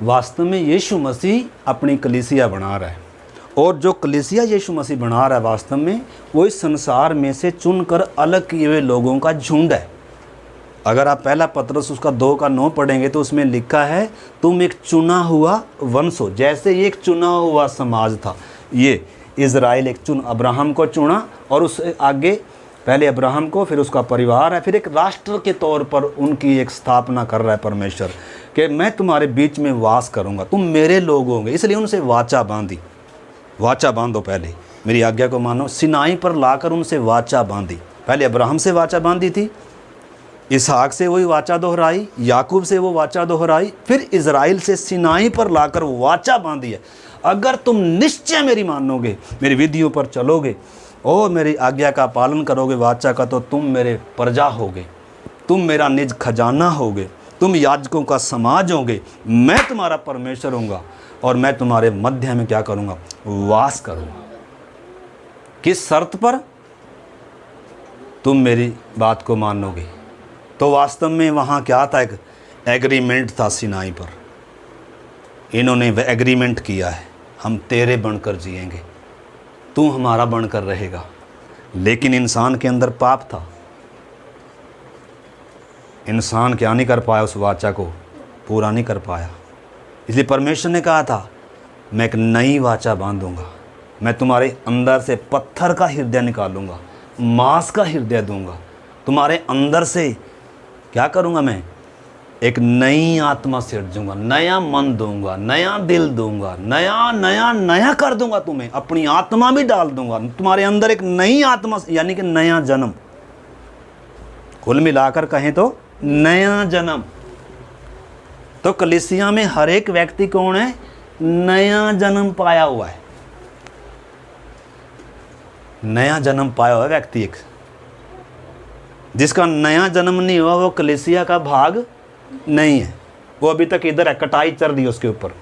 वास्तव में यीशु मसीह अपनी कलीसिया बना रहा है, और जो कलीसिया यीशु मसीह बना रहा है वास्तव में वो इस संसार में से चुनकर अलग किए हुए लोगों का झुंड है। अगर आप पहला पत्रस उसका 2:9 पढ़ेंगे तो उसमें लिखा है तुम एक चुना हुआ वंश हो। जैसे ये एक चुना हुआ समाज था, ये इज़राइल एक अब्राहम को चुना और उससे आगे पहले अब्राहम को, फिर उसका परिवार है, फिर एक राष्ट्र के तौर पर उनकी एक स्थापना कर रहा है परमेश्वर कि मैं तुम्हारे बीच में वास करूँगा, तुम मेरे लोग होंगे। इसलिए उनसे वाचा बांधी। वाचा बांधो, पहले मेरी आज्ञा को मानो। सिनाई पर लाकर उनसे वाचा बांधी। पहले अब्राहम से वाचा बांधी थी, इसहाक से वही वाचा दोहराई, याकूब से वो वाचा दोहराई, फिर इज़राइल से सिनाई पर लाकर वाचा बांधी है। अगर तुम निश्चय मेरी मानोगे, मेरी विधियों पर चलोगे और मेरी आज्ञा का पालन करोगे, वाचा का, तो तुम मेरे प्रजा होगे, तुम मेरा निज खजाना होगे, तुम याजकों का समाज होगे, मैं तुम्हारा परमेश्वर होऊंगा और मैं तुम्हारे मध्य में क्या करूँगा, वास करूँगा। किस शर्त पर? तुम मेरी बात को मानोगे। तो वास्तव में वहाँ क्या था, एक एग्रीमेंट था सिनाई पर। इन्होंने वह एग्रीमेंट किया है, हम तेरे बनकर जिएंगे, तू हमारा बनकर रहेगा। लेकिन इंसान के अंदर पाप था, इंसान क्या नहीं कर पाया, उस वाचा को पूरा नहीं कर पाया। इसलिए परमेश्वर ने कहा था, मैं एक नई वाचा बांधूंगा, मैं तुम्हारे अंदर से पत्थर का हृदय निकालूंगा, मांस का हृदय दूंगा, तुम्हारे अंदर से क्या करूंगा, मैं एक नई आत्मा सिरजूंगा, नया मन दूंगा, नया दिल दूंगा, नया नया नया कर दूंगा, तुम्हें अपनी आत्मा भी डाल दूंगा, तुम्हारे अंदर एक नई आत्मा, यानी कि नया जन्म। कुल मिलाकर कहें तो नया जन्म। तो कलीसिया में हर एक व्यक्ति कौन है, नया जन्म पाया हुआ है। नया जन्म पाया हुआ व्यक्ति एक, जिसका नया जन्म नहीं हुआ वो कलीसिया का भाग नहीं है, वो अभी तक इधर है, कटाई चल रही है उसके ऊपर।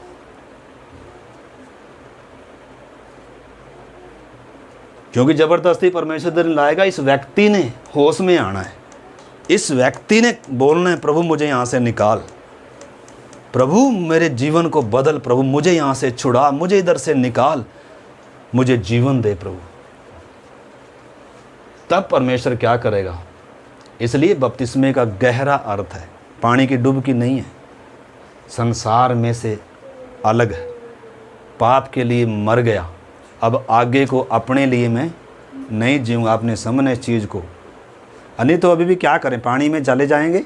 क्योंकि जबरदस्ती परमेश्वर इधर लाएगा, इस व्यक्ति ने होश में आना है, इस व्यक्ति ने बोलना है, प्रभु मुझे यहाँ से निकाल, प्रभु मेरे जीवन को बदल, प्रभु मुझे यहाँ से छुड़ा, मुझे इधर से निकाल, मुझे जीवन दे प्रभु। तब परमेश्वर क्या करेगा। इसलिए बपतिस्मे का गहरा अर्थ है, पानी की डुबकी नहीं है, संसार में से अलग है, पाप के लिए मर गया, अब आगे को अपने लिए मैं नहीं जीऊँगा। आपने समझना इस चीज़ को, नहीं तो अभी भी क्या करें, पानी में चले जाएंगे,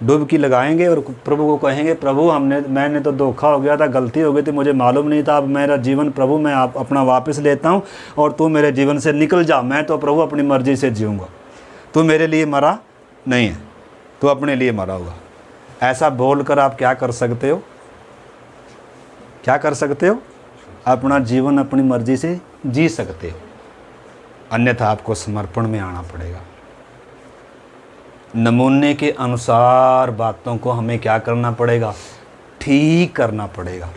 डुबकी लगाएंगे और प्रभु को कहेंगे, प्रभु मैंने तो धोखा हो गया था, गलती हो गई थी, मुझे मालूम नहीं था, अब मेरा जीवन प्रभु मैं अपना वापस लेता हूँ और तू मेरे जीवन से निकल जा, मैं तो प्रभु अपनी मर्जी से जीऊँगा, तू मेरे लिए मरा नहीं है, तू अपने लिए मरा होगा। ऐसा बोलकर आप क्या कर सकते हो, क्या कर सकते हो, अपना जीवन अपनी मर्जी से जी सकते हो, अन्यथा आपको समर्पण में आना पड़ेगा। नमूने के अनुसार बातों को हमें क्या करना पड़ेगा, ठीक करना पड़ेगा,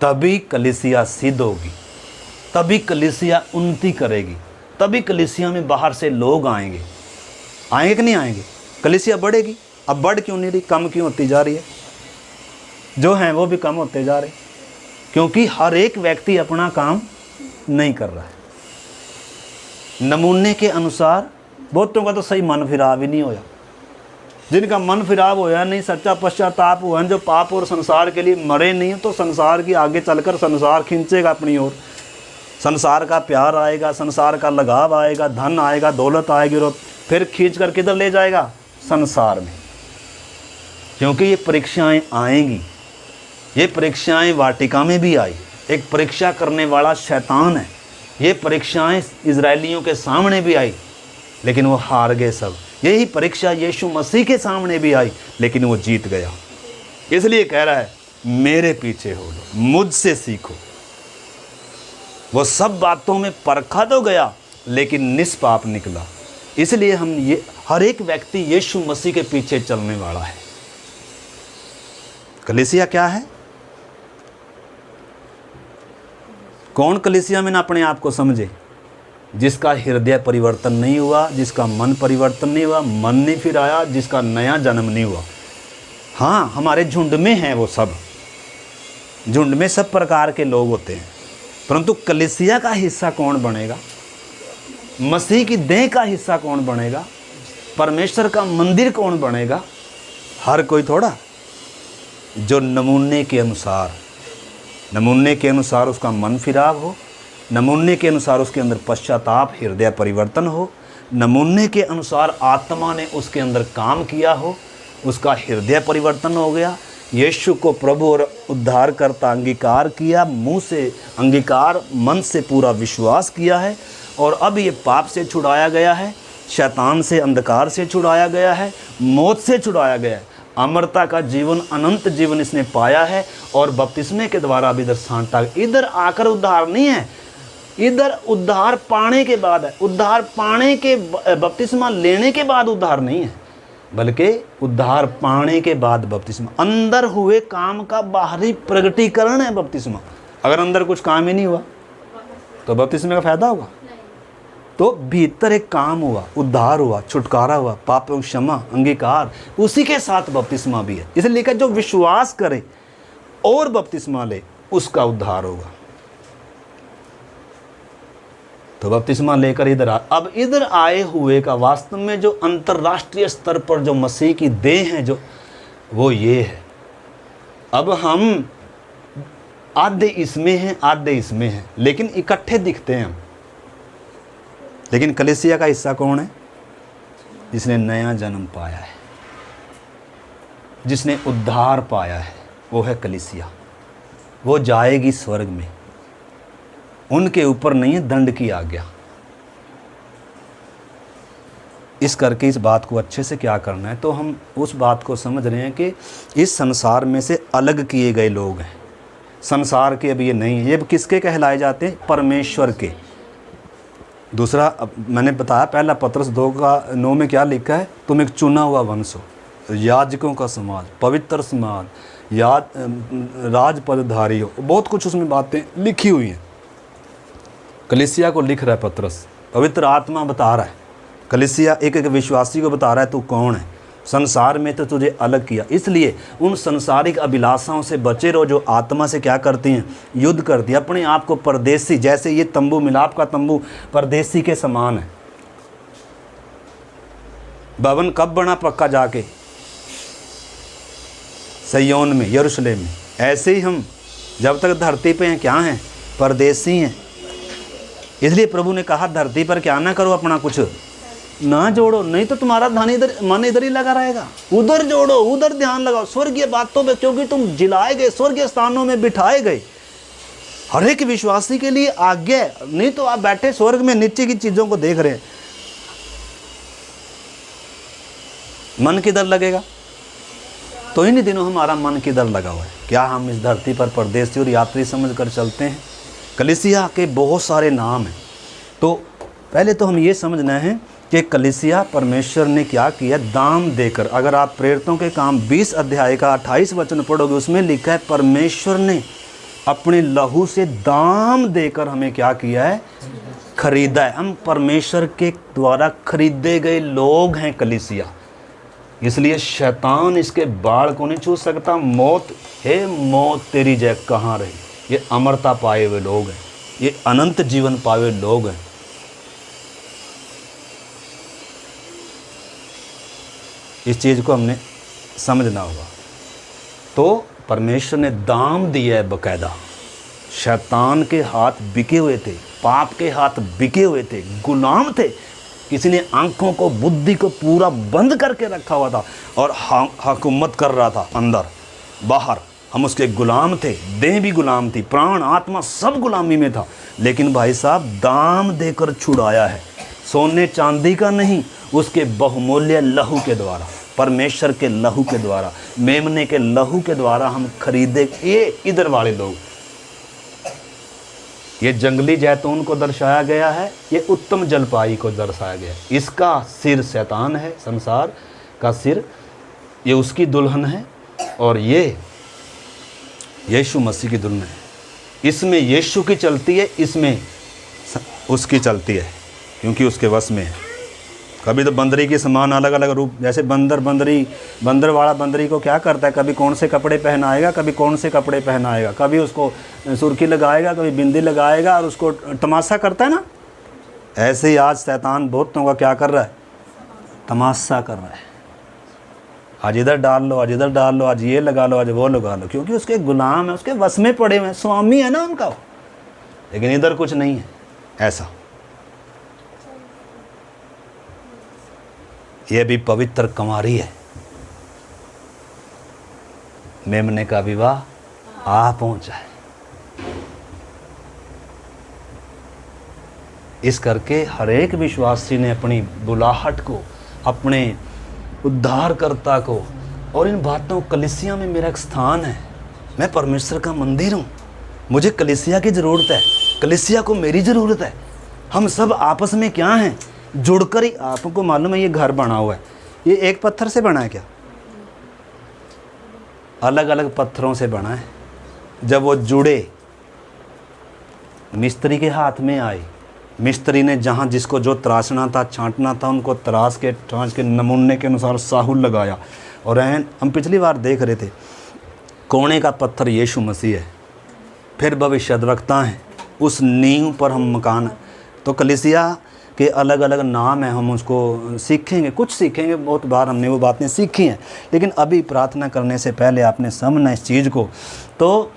तभी कलीसिया सिद्ध होगी, तभी कलीसिया उन्नति करेगी, तभी कलीसिया में बाहर से लोग आएंगे। आएंगे कि नहीं आएंगे, कलीसिया बढ़ेगी। अब बढ़ क्यों नहीं रही, कम क्यों होती जा रही है, जो हैं वो भी कम होते जा रहे, क्योंकि हर एक व्यक्ति अपना काम नहीं कर रहा है। नमूने के अनुसार बहुतों का तो सही मन फिराव ही नहीं होया, जिनका मन फिराव होया नहीं, सच्चा पश्चाताप हुआ, जो पाप और संसार के लिए मरे नहीं, तो संसार की आगे चलकर संसार खींचेगा अपनी ओर, संसार का प्यार आएगा, संसार का लगाव आएगा, धन आएगा, दौलत आएगी, और फिर खींच कर किधर ले जाएगा, संसार में। क्योंकि ये परीक्षाएं आएंगी, ये परीक्षाएं वाटिका में भी आई, एक परीक्षा करने वाला शैतान है, ये परीक्षाएं इजरायलियों के सामने भी आई, लेकिन वो हार गए सब। यही परीक्षा यीशु मसीह के सामने भी आई, लेकिन वो जीत गया। इसलिए कह रहा है, मेरे पीछे हो लो, मुझसे सीखो। वो सब बातों में परखा तो गया, लेकिन निष्पाप निकला। इसलिए हम ये हर एक व्यक्ति यीशु मसीह के पीछे चलने वाला है। कलीसिया क्या है, कौन कलीसिया में ना अपने आप को समझे, जिसका हृदय परिवर्तन नहीं हुआ, जिसका मन परिवर्तन नहीं हुआ, मन नहीं फिर आया, जिसका नया जन्म नहीं हुआ। हाँ, हमारे झुंड में हैं वो सब, झुंड में सब प्रकार के लोग होते हैं, परंतु कलीसिया का हिस्सा कौन बनेगा, मसीह की देह का हिस्सा कौन बनेगा, परमेश्वर का मंदिर कौन बनेगा, हर कोई थोड़ा। जो नमूने के अनुसार उसका मन फिराव हो, नमूने के अनुसार उसके अंदर पश्चाताप, हृदय परिवर्तन हो, नमूने के अनुसार आत्मा ने उसके अंदर काम किया हो, उसका हृदय परिवर्तन हो गया, यीशु को प्रभु और उद्धारकर्ता अंगीकार किया, मुंह से अंगीकार, मन से पूरा विश्वास किया है, और अब ये पाप से छुड़ाया गया है, शैतान से, अंधकार से छुड़ाया गया है, मौत से छुड़ाया गया है, अमरता का जीवन, अनंत जीवन इसने पाया है, और बपतिस्मे के द्वारा अब इधर सांता, इधर आकर उद्धार नहीं है, इधर उद्धार पाने के बाद है। उद्धार पाने के, बपतिस्मा लेने के बाद उद्धार नहीं है, बल्कि उद्धार पाने के बाद बपतिस्मा, अंदर हुए काम का बाहरी प्रगटीकरण है बपतिस्मा। अगर अंदर कुछ काम ही नहीं हुआ तो बपतिस्मे का फायदा होगा? तो भीतर एक काम हुआ, उद्धार हुआ, छुटकारा हुआ, पापों की क्षमा, अंगीकार, उसी के साथ बपतिस्मा भी है। इसलिए लिखा जो विश्वास करे और बपतिस्मा ले उसका उद्धार होगा। तो बपतिस्मा लेकर इधर अब इधर आए हुए का वास्तव में जो अंतर्राष्ट्रीय स्तर पर जो मसीह की देह है, जो वो ये है, अब हम आधे इसमें हैं, आधे इसमें हैं, लेकिन इकट्ठे दिखते हैं हम। लेकिन कलीसिया का हिस्सा कौन है? जिसने नया जन्म पाया है, जिसने उद्धार पाया है, वो है कलीसिया। वो जाएगी स्वर्ग में, उनके ऊपर नहीं है दंड की आज्ञा। इस करके इस बात को अच्छे से क्या करना है, तो हम उस बात को समझ रहे हैं कि इस संसार में से अलग किए गए लोग हैं, संसार के अब ये नहीं है। ये किसके कहलाए जाते हैं? परमेश्वर के। दूसरा, अब मैंने बताया पहला पत्रस 2:9 में क्या लिखा है? तुम एक चुना हुआ वंश हो, याजकों का समाज, पवित्र समाज, राज पदधारी हो, बहुत कुछ उसमें बातें लिखी हुई हैं। कलीसिया को लिख रहा है पत्रस, पवित्र आत्मा बता रहा है, कलीसिया एक एक विश्वासी को बता रहा है तू कौन है, संसार में तो तुझे अलग किया। इसलिए उन संसारिक अभिलाषाओं से बचे रहो जो आत्मा से क्या करती हैं? युद्ध करती है। अपने आप को परदेसी, जैसे ये तंबू, मिलाप का तंबू परदेसी के समान है। भवन कब बना पक्का? जाके सिय्योन में, यरूशलेम में। ऐसे ही हम जब तक धरती पे हैं क्या हैं? परदेसी हैं। इसलिए प्रभु ने कहा धरती पर क्या ना करो, अपना कुछ ना जोड़ो, नहीं तो तुम्हारा मन इधर ही लगा रहेगा। उधर जोड़ो, उधर ध्यान लगाओ, स्वर्गीय बातों में, क्योंकि तुम जिलाए गए, स्वर्गीय स्थानों में बिठाए गए। हर एक विश्वासी के लिए आज्ञा है, नहीं तो आप बैठे स्वर्ग में नीचे की चीजों को देख रहे हैं, मन किधर लगेगा? तो इन दिनों हमारा मन किधर लगा हुआ है? क्या हम इस धरती पर परदेसी और यात्री समझ कर चलते हैं? कलीसिया के बहुत सारे नाम हैं। तो पहले तो हम ये समझना है कि कलीसिया परमेश्वर ने क्या किया? दाम देकर। अगर आप प्रेरितों के काम 20 अध्याय का 28 वचन पढ़ोगे, उसमें लिखा है परमेश्वर ने अपने लहू से दाम देकर हमें क्या किया है? खरीदा है। हम परमेश्वर के द्वारा खरीदे गए लोग हैं कलीसिया। इसलिए शैतान इसके बाढ़ को नहीं छू सकता। मौत, हे मौत तेरी जय कहाँ रही? ये अमरता पाए हुए लोग हैं, ये अनंत जीवन पाए हुए लोग हैं। इस चीज़ को हमने समझना होगा। तो परमेश्वर ने दाम दिया है बकायदा। शैतान के हाथ बिके हुए थे, पाप के हाथ बिके हुए थे, गुलाम थे। किसी ने आंखों को, बुद्धि को पूरा बंद करके रखा हुआ था और हुकूमत कर रहा था अंदर बाहर। हम उसके गुलाम थे, देह भी गुलाम थी, प्राण आत्मा सब गुलामी में था। लेकिन भाई साहब दाम देकर छुड़ाया है, सोने चांदी का नहीं, उसके बहुमूल्य लहू के द्वारा, परमेश्वर के लहू के द्वारा, मेमने के लहू के द्वारा हम खरीदे। ये इधर वाले लोग, ये जंगली जैतून को दर्शाया गया है, ये उत्तम जलपाई को दर्शाया गया है। इसका सिर शैतान है, संसार का सिर, ये उसकी दुल्हन है, और ये यीशु मसीह की दुल्हन है। इसमें यीशु की चलती है, इसमें उसकी चलती है, क्योंकि उसके वश में है। कभी तो बंदरी के समान अलग अलग रूप, जैसे बंदर वाला बंदरी को क्या करता है? कभी कौन से कपड़े पहनाएगा, कभी कौन से कपड़े पहनाएगा, कभी उसको सुर्खी लगाएगा, कभी बिंदी लगाएगा, और उसको तमाशा करता है ना। ऐसे ही आज शैतान बहुतों का क्या कर रहा है? तमाशा कर रहा है। आज इधर डाल लो, आज इधर डाल लो, आज ये लगा लो, आज वो लगा लो, क्योंकि उसके गुलाम है, उसके वश में पड़े हुए हैं, स्वामी है ना उनका। लेकिन इधर कुछ नहीं है ऐसा। ये भी पवित्र कुंवारी है। मेमने का विवाह आ पहुंचा है। इस करके हर एक विश्वासी ने अपनी बुलाहट को, अपने उद्धारकर्ता को, और इन बातों, कलीसिया में मेरा एक स्थान है, मैं परमेश्वर का मंदिर हूँ, मुझे कलीसिया की ज़रूरत है, कलीसिया को मेरी ज़रूरत है। हम सब आपस में क्या हैं, जुड़कर ही। आपको मालूम है ये घर बना हुआ है, ये एक पत्थर से बना है क्या? अलग अलग पत्थरों से बना है। जब वो जुड़े, मिस्त्री के हाथ में आए, मिस्त्री ने जहाँ जिसको जो तराशना था, छांटना था, उनको तराश के ठांच के नमूने के अनुसार साहुल लगाया। और हम पिछली बार देख रहे थे, कोने का पत्थर यीशु मसीह है, फिर भविष्यद्वक्ता हैं, उस नींव पर हम मकान। तो कलीसिया के अलग अलग नाम हैं, हम उसको सीखेंगे, कुछ सीखेंगे, बहुत बार हमने वो बातें सीखी हैं। लेकिन अभी प्रार्थना करने से पहले आपने समझना इस चीज़ को। तो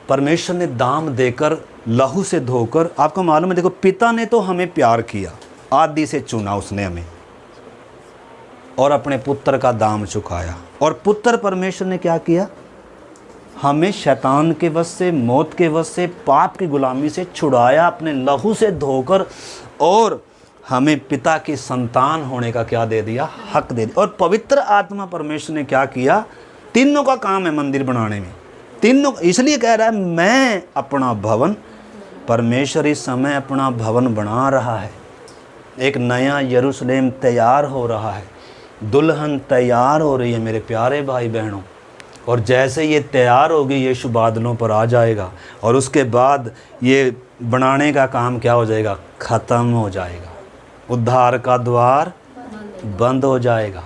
परमेश्वर ने दाम देकर, लहू से धोकर, आपको मालूम है, देखो पिता ने तो हमें प्यार किया, आदि से चुना उसने हमें, और अपने पुत्र का दाम चुकाया। और पुत्र परमेश्वर ने क्या किया, हमें शैतान के वश से, मौत के वश से, पाप की गुलामी से छुड़ाया अपने लहू से धोकर, और हमें पिता की संतान होने का क्या दे दिया, हक दे दिया। और पवित्र आत्मा परमेश्वर ने क्या किया, तीनों का काम है मंदिर बनाने में, तीनों। इसलिए कह रहा है मैं अपना भवन, परमेश्वर इस समय अपना भवन बना रहा है। एक नया यरूशलेम तैयार हो रहा है, दुल्हन तैयार हो रही है मेरे प्यारे भाई बहनों। और जैसे ये तैयार होगी, यीशु बादलों पर आ जाएगा, और उसके बाद ये बनाने का काम क्या हो जाएगा, ख़त्म हो जाएगा। उद्धार का द्वार बंद हो जाएगा।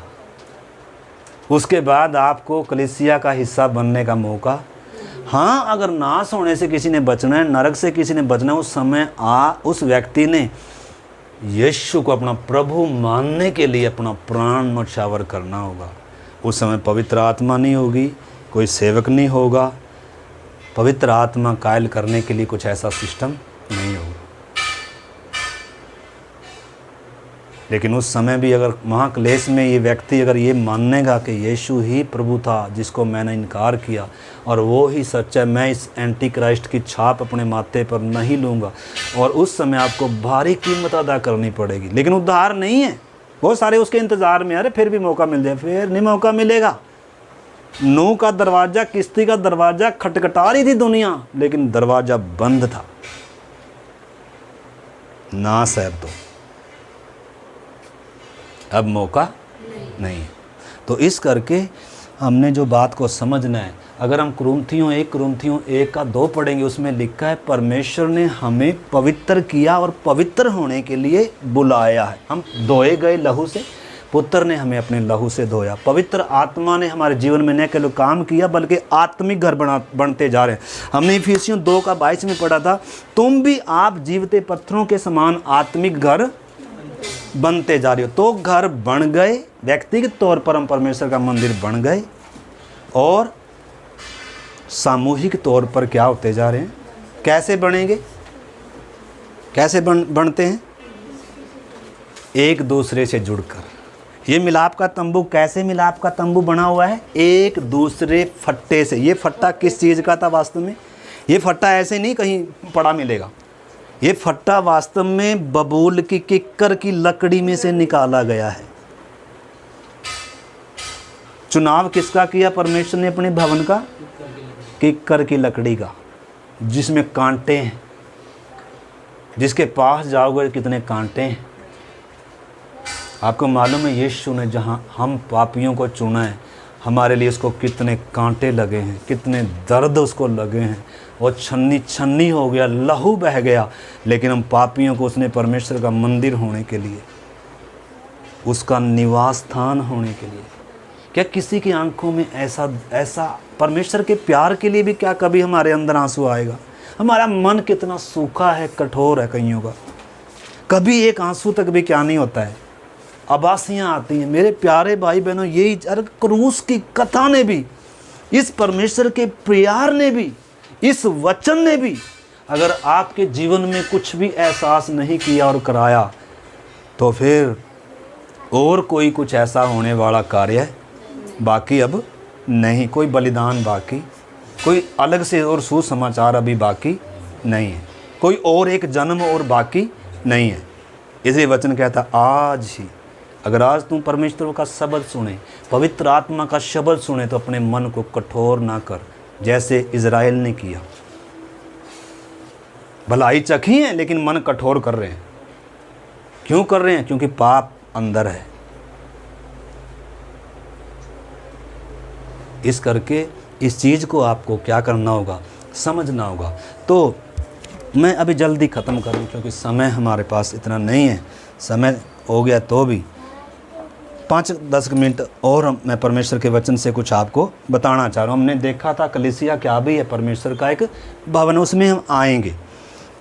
उसके बाद आपको कलीसिया का हिस्सा बनने का मौका। हाँ, अगर नाश होने से किसी ने बचना है, नरक से किसी ने बचना है, उस समय उस व्यक्ति ने यीशु को अपना प्रभु मानने के लिए अपना प्राण न्यौछावर करना होगा। उस समय पवित्र आत्मा नहीं होगी, कोई सेवक नहीं होगा, पवित्र आत्मा कायल करने के लिए कुछ ऐसा सिस्टम नहीं होगा। लेकिन उस समय भी अगर महाक्लेश में ये व्यक्ति अगर ये मानेगा कि यीशु ही प्रभु था जिसको मैंने इनकार किया, और वो ही सच है, मैं इस एंटी क्राइस्ट की छाप अपने माथे पर नहीं लूँगा, और उस समय आपको भारी कीमत अदा करनी पड़ेगी। लेकिन उद्धार नहीं है, बहुत सारे उसके इंतज़ार में, अरे फिर भी मौका मिल जाए, फिर नहीं मौका मिलेगा। नूह का दरवाज़ा, किश्ती का दरवाज़ा खटखटा रही थी दुनिया, लेकिन दरवाज़ा बंद था ना साहब। तो अब मौका नहीं है। तो इस करके हमने जो बात को समझना है, अगर हम कुरिन्थियों 1:1 पढ़ेंगे, उसमें लिखा है परमेश्वर ने हमें पवित्र किया और पवित्र होने के लिए बुलाया है। हम धोए गए लहू से, पुत्र ने हमें अपने लहू से धोया। पवित्र आत्मा ने हमारे जीवन में न केवल काम किया बल्कि आत्मिक घर बनते जा रहे हैं। हमने इफिसियों 2:22 में पढ़ा था, तुम भी आप जीवते पत्थरों के समान आत्मिक घर बनते जा रहे हो। तो घर बन गए, व्यक्तिगत तौर पर हम परमेश्वर का मंदिर बन गए, और सामूहिक तौर पर क्या होते जा रहे हैं। कैसे बनेंगे, कैसे बनते हैं, एक दूसरे से जुड़कर। ये मिलाप का तंबू, कैसे मिलाप का तंबू बना हुआ है, एक दूसरे फट्टे से। ये फट्टा किस चीज़ का था वास्तव में, ये फट्टा ऐसे नहीं कहीं पड़ा मिलेगा, ये फट्टा वास्तव में बबूल की किक्कर की लकड़ी में से निकाला गया है। चुनाव किसका किया परमेश्वर ने अपने भवन का, किक्कर की लकड़ी का, जिसमें कांटे हैं, जिसके पास जाओगे कितने कांटे हैं। आपको मालूम है यीशु ने जहाँ हम पापियों को चुना है, हमारे लिए उसको कितने कांटे लगे हैं, कितने दर्द उसको लगे हैं, वो छन्नी छन्नी हो गया, लहू बह गया। लेकिन हम पापियों को उसने परमेश्वर का मंदिर होने के लिए, उसका निवास स्थान होने के लिए। क्या किसी की आंखों में ऐसा परमेश्वर के प्यार के लिए भी क्या कभी हमारे अंदर आंसू आएगा? हमारा मन कितना सूखा है, कठोर है कईयों का, कभी एक आंसू तक भी क्या नहीं होता है, आबासियाँ आती हैं। मेरे प्यारे भाई बहनों, यही क्रूस की कथा ने भी, इस परमेश्वर के प्यार ने भी, इस वचन ने भी अगर आपके जीवन में कुछ भी एहसास नहीं किया और कराया, तो फिर और कोई कुछ ऐसा होने वाला कार्य बाकी अब नहीं, कोई बलिदान बाकी, कोई अलग से और सुसमाचार अभी बाकी नहीं है, कोई और एक जन्म और बाकी नहीं है। इसलिए वचन कहता आज ही, अगर आज तुम परमेश्वर का शब्द सुने, पवित्र आत्मा का शब्द सुने, तो अपने मन को कठोर ना कर, जैसे इज़राइल ने किया। भलाई चखी है लेकिन मन कठोर कर रहे हैं। क्यों कर रहे हैं? क्योंकि पाप अंदर है। इस करके इस चीज़ को आपको क्या करना होगा, समझना होगा। तो मैं अभी जल्दी ख़त्म करूं क्योंकि समय हमारे पास इतना नहीं है। समय हो गया तो भी 5-10 मिनट और मैं परमेश्वर के वचन से कुछ आपको बताना चाह रहा हूँ। हमने देखा था कलीसिया क्या भी है, परमेश्वर का एक भवन, उसमें हम आएंगे।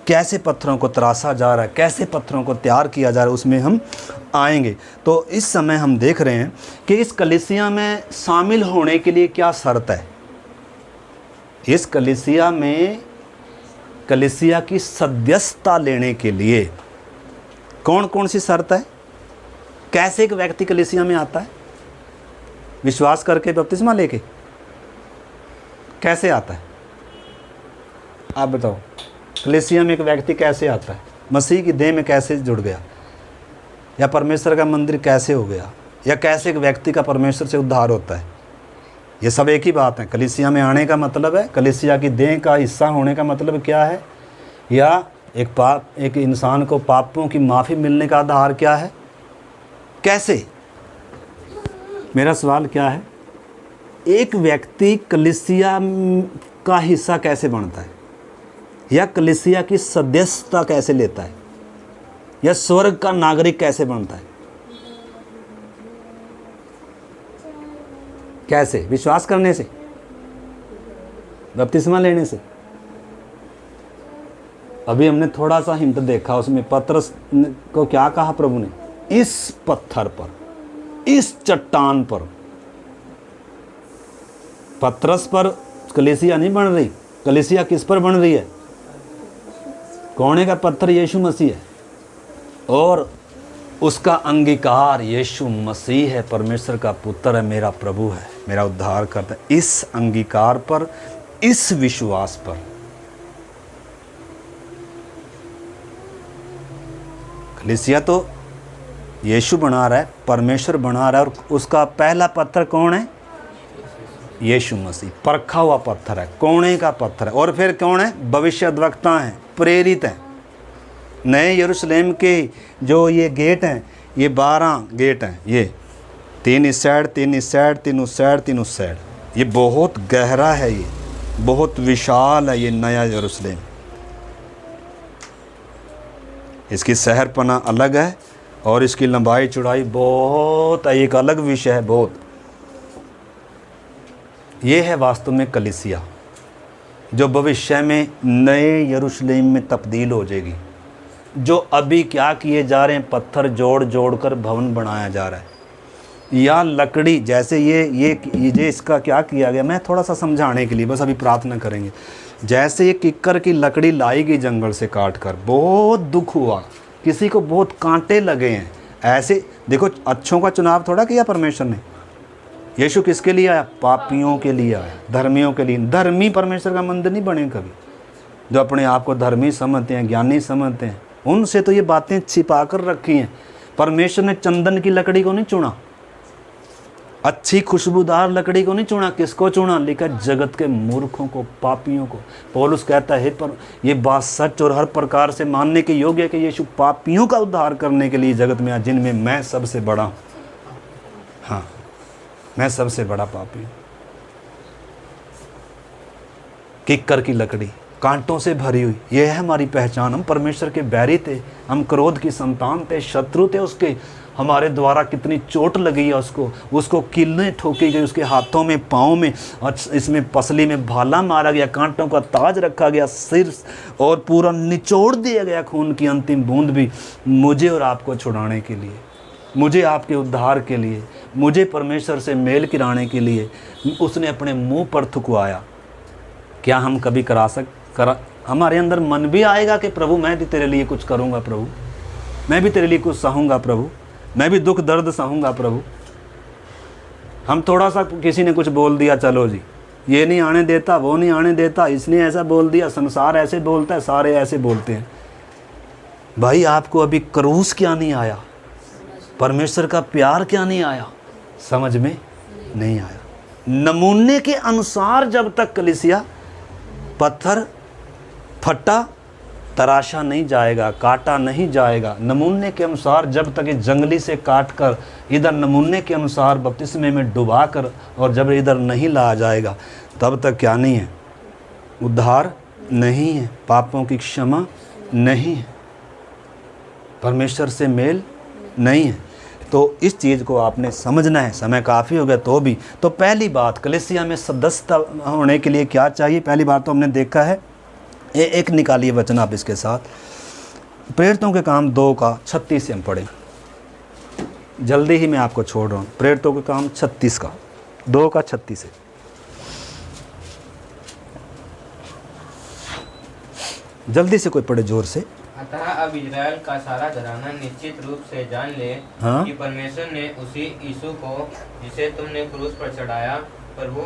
कैसे पत्थरों को तराशा जा रहा है, कैसे पत्थरों को तैयार किया जा रहा है, उसमें हम आएंगे। तो इस समय हम देख रहे हैं कि इस कलीसिया में शामिल होने के लिए क्या शर्त है। इस कलीसिया में कलीसिया की सदस्यता लेने के लिए कौन कौन सी शर्त है? कैसे एक व्यक्ति कलीसिया में आता है? विश्वास करके, बपतिस्मा लेके? कैसे आता है आप बताओ? कलीसिया में एक व्यक्ति कैसे आता है? मसीह की देह में कैसे जुड़ गया, या परमेश्वर का मंदिर कैसे हो गया, या कैसे एक व्यक्ति का परमेश्वर से उद्धार होता है? ये सब एक ही बात है। कलीसिया में आने का मतलब है, कलीसिया की देह का हिस्सा होने का मतलब क्या है, या एक इंसान को पापों की माफ़ी मिलने का आधार क्या है? कैसे? मेरा सवाल क्या है, एक व्यक्ति कलीसिया का हिस्सा कैसे बनता है, या कलीसिया की सदस्यता कैसे लेता है, या स्वर्ग का नागरिक कैसे बनता है? कैसे? विश्वास करने से, बपतिस्मा लेने से। अभी हमने थोड़ा सा हिंट देखा उसमें, पतरस को क्या कहा प्रभु ने? इस पत्थर पर, इस चट्टान पर। पतरस पर कलीसिया नहीं बन रही। कलीसिया किस पर बन रही है? कोने का पत्थर यीशु मसीह है, और उसका अंगीकार यीशु मसीह है, परमेश्वर का पुत्र है, मेरा प्रभु है, मेरा उद्धार करता है। इस अंगीकार पर, इस विश्वास पर कलीसिया तो यीशु बना रहा है, परमेश्वर बना रहा है, और उसका पहला पत्थर कौन है? यीशु मसीह। परखा हुआ पत्थर है, कोने का पत्थर है। और फिर कौन है? भविष्यद्वक्ता हैं, प्रेरित हैं। नए यरूशलेम के जो ये गेट हैं, ये 12 गेट हैं, ये 3 इस साइड, 3 इस साइड, 3 उस साइड, 3 उस साइड। ये बहुत गहरा है, ये बहुत विशाल है, ये नया यरूशलेम। इसकी शहरपना अलग है और इसकी लंबाई चौड़ाई बहुत है, एक अलग विषय है बहुत। ये है वास्तव में कलीसिया, जो भविष्य में नए यरूशलेम में तब्दील हो जाएगी। जो अभी क्या किए जा रहे हैं, पत्थर जोड़ जोड़ कर भवन बनाया जा रहा है, या लकड़ी, जैसे ये इसका क्या किया गया, मैं थोड़ा सा समझाने के लिए बस अभी प्रार्थना करेंगे। जैसे ये किक्कर की लकड़ी लाई गई जंगल से काट कर, बहुत दुख हुआ, किसी को बहुत कांटे लगे हैं। ऐसे देखो, अच्छों का चुनाव थोड़ा किया परमेश्वर ने। यीशु किसके लिए आया? पापियों के लिए आया, धर्मियों के लिए। धर्मी परमेश्वर का मंदिर नहीं बने कभी। जो अपने आप को धर्मी समझते हैं, ज्ञानी समझते हैं, उनसे तो ये बातें छिपा कर रखी हैं। परमेश्वर ने चंदन की लकड़ी को नहीं चुना, अच्छी खुशबूदार लकड़ी को नहीं चुना। किसको चुना? लिखा जगत के मूर्खों को, पापियों को। पौलुस कहता है, पर ये बात सच और हर प्रकार से मानने के योग्य है कि यीशु पापियों का उद्धार करने के लिए जगत में आया, जिनमें मैं सबसे बड़ा हूँ। हाँ, मैं सबसे बड़ा पापी हूँ। किक्कर की लकड़ी, कांटों से भरी हुई, ये है हमारी पहचान। हम परमेश्वर के बैरी थे, हम क्रोध की संतान थे, शत्रु थे उसके। हमारे द्वारा कितनी चोट लगी है उसको कीलें ठोकी गई, उसके हाथों में, पाँव में, और इसमें पसली में भाला मारा गया, कांटों का ताज रखा गया, सिर और पूरा निचोड़ दिया गया, खून की अंतिम बूंद भी मुझे और आपको छुड़ाने के लिए, मुझे आपके उद्धार के लिए, मुझे परमेश्वर से मेल किराने के लिए उसने अपने मुंह पर थुकवाया। क्या हम कभी हमारे अंदर मन भी आएगा कि प्रभु मैं भी तेरे लिए कुछ करूँगा, प्रभु मैं भी तेरे लिए कुछ सहूँगा, प्रभु मैं भी दुख दर्द सहूँगा प्रभु। हम थोड़ा सा किसी ने कुछ बोल दिया, चलो जी ये नहीं आने देता, वो नहीं आने देता, इसने ऐसा बोल दिया, संसार ऐसे बोलता है, सारे ऐसे बोलते हैं। भाई आपको अभी क्रूस क्या नहीं आया, परमेश्वर का प्यार क्या नहीं आया, समझ में नहीं आया। नमूने के अनुसार जब तक कलीसिया पत्थर फटा तराशा नहीं जाएगा, काटा नहीं जाएगा, नमूने के अनुसार जब तक इस जंगली से काट कर इधर नमूने के अनुसार बपतिस्मे में डुबा कर और जब इधर नहीं लाया जाएगा, तब तक क्या नहीं है, उद्धार नहीं है, पापों की क्षमा नहीं है, परमेश्वर से मेल नहीं है। तो इस चीज़ को आपने समझना है। समय काफ़ी हो गया तो भी। तो पहली बात, कलीसिया में सदस्यता होने के लिए क्या चाहिए? पहली बात तो हमने देखा है, एक निकालिए वचन आप इसके साथ, प्रेरितों के काम 2:36 से हम पढ़ें। जल्दी ही मैं आपको छोड़ रहा हूँ। प्रेरितों के काम 36 का 2:36 से। जल्दी से कोई पढ़े जोर से। अतः अब इजराइल का सारा घराना निश्चित रूप से जान ले कि परमेश्वर ने उसी यीशु को जिसे तुमने क्रूस पर चढ़ाया प्रभु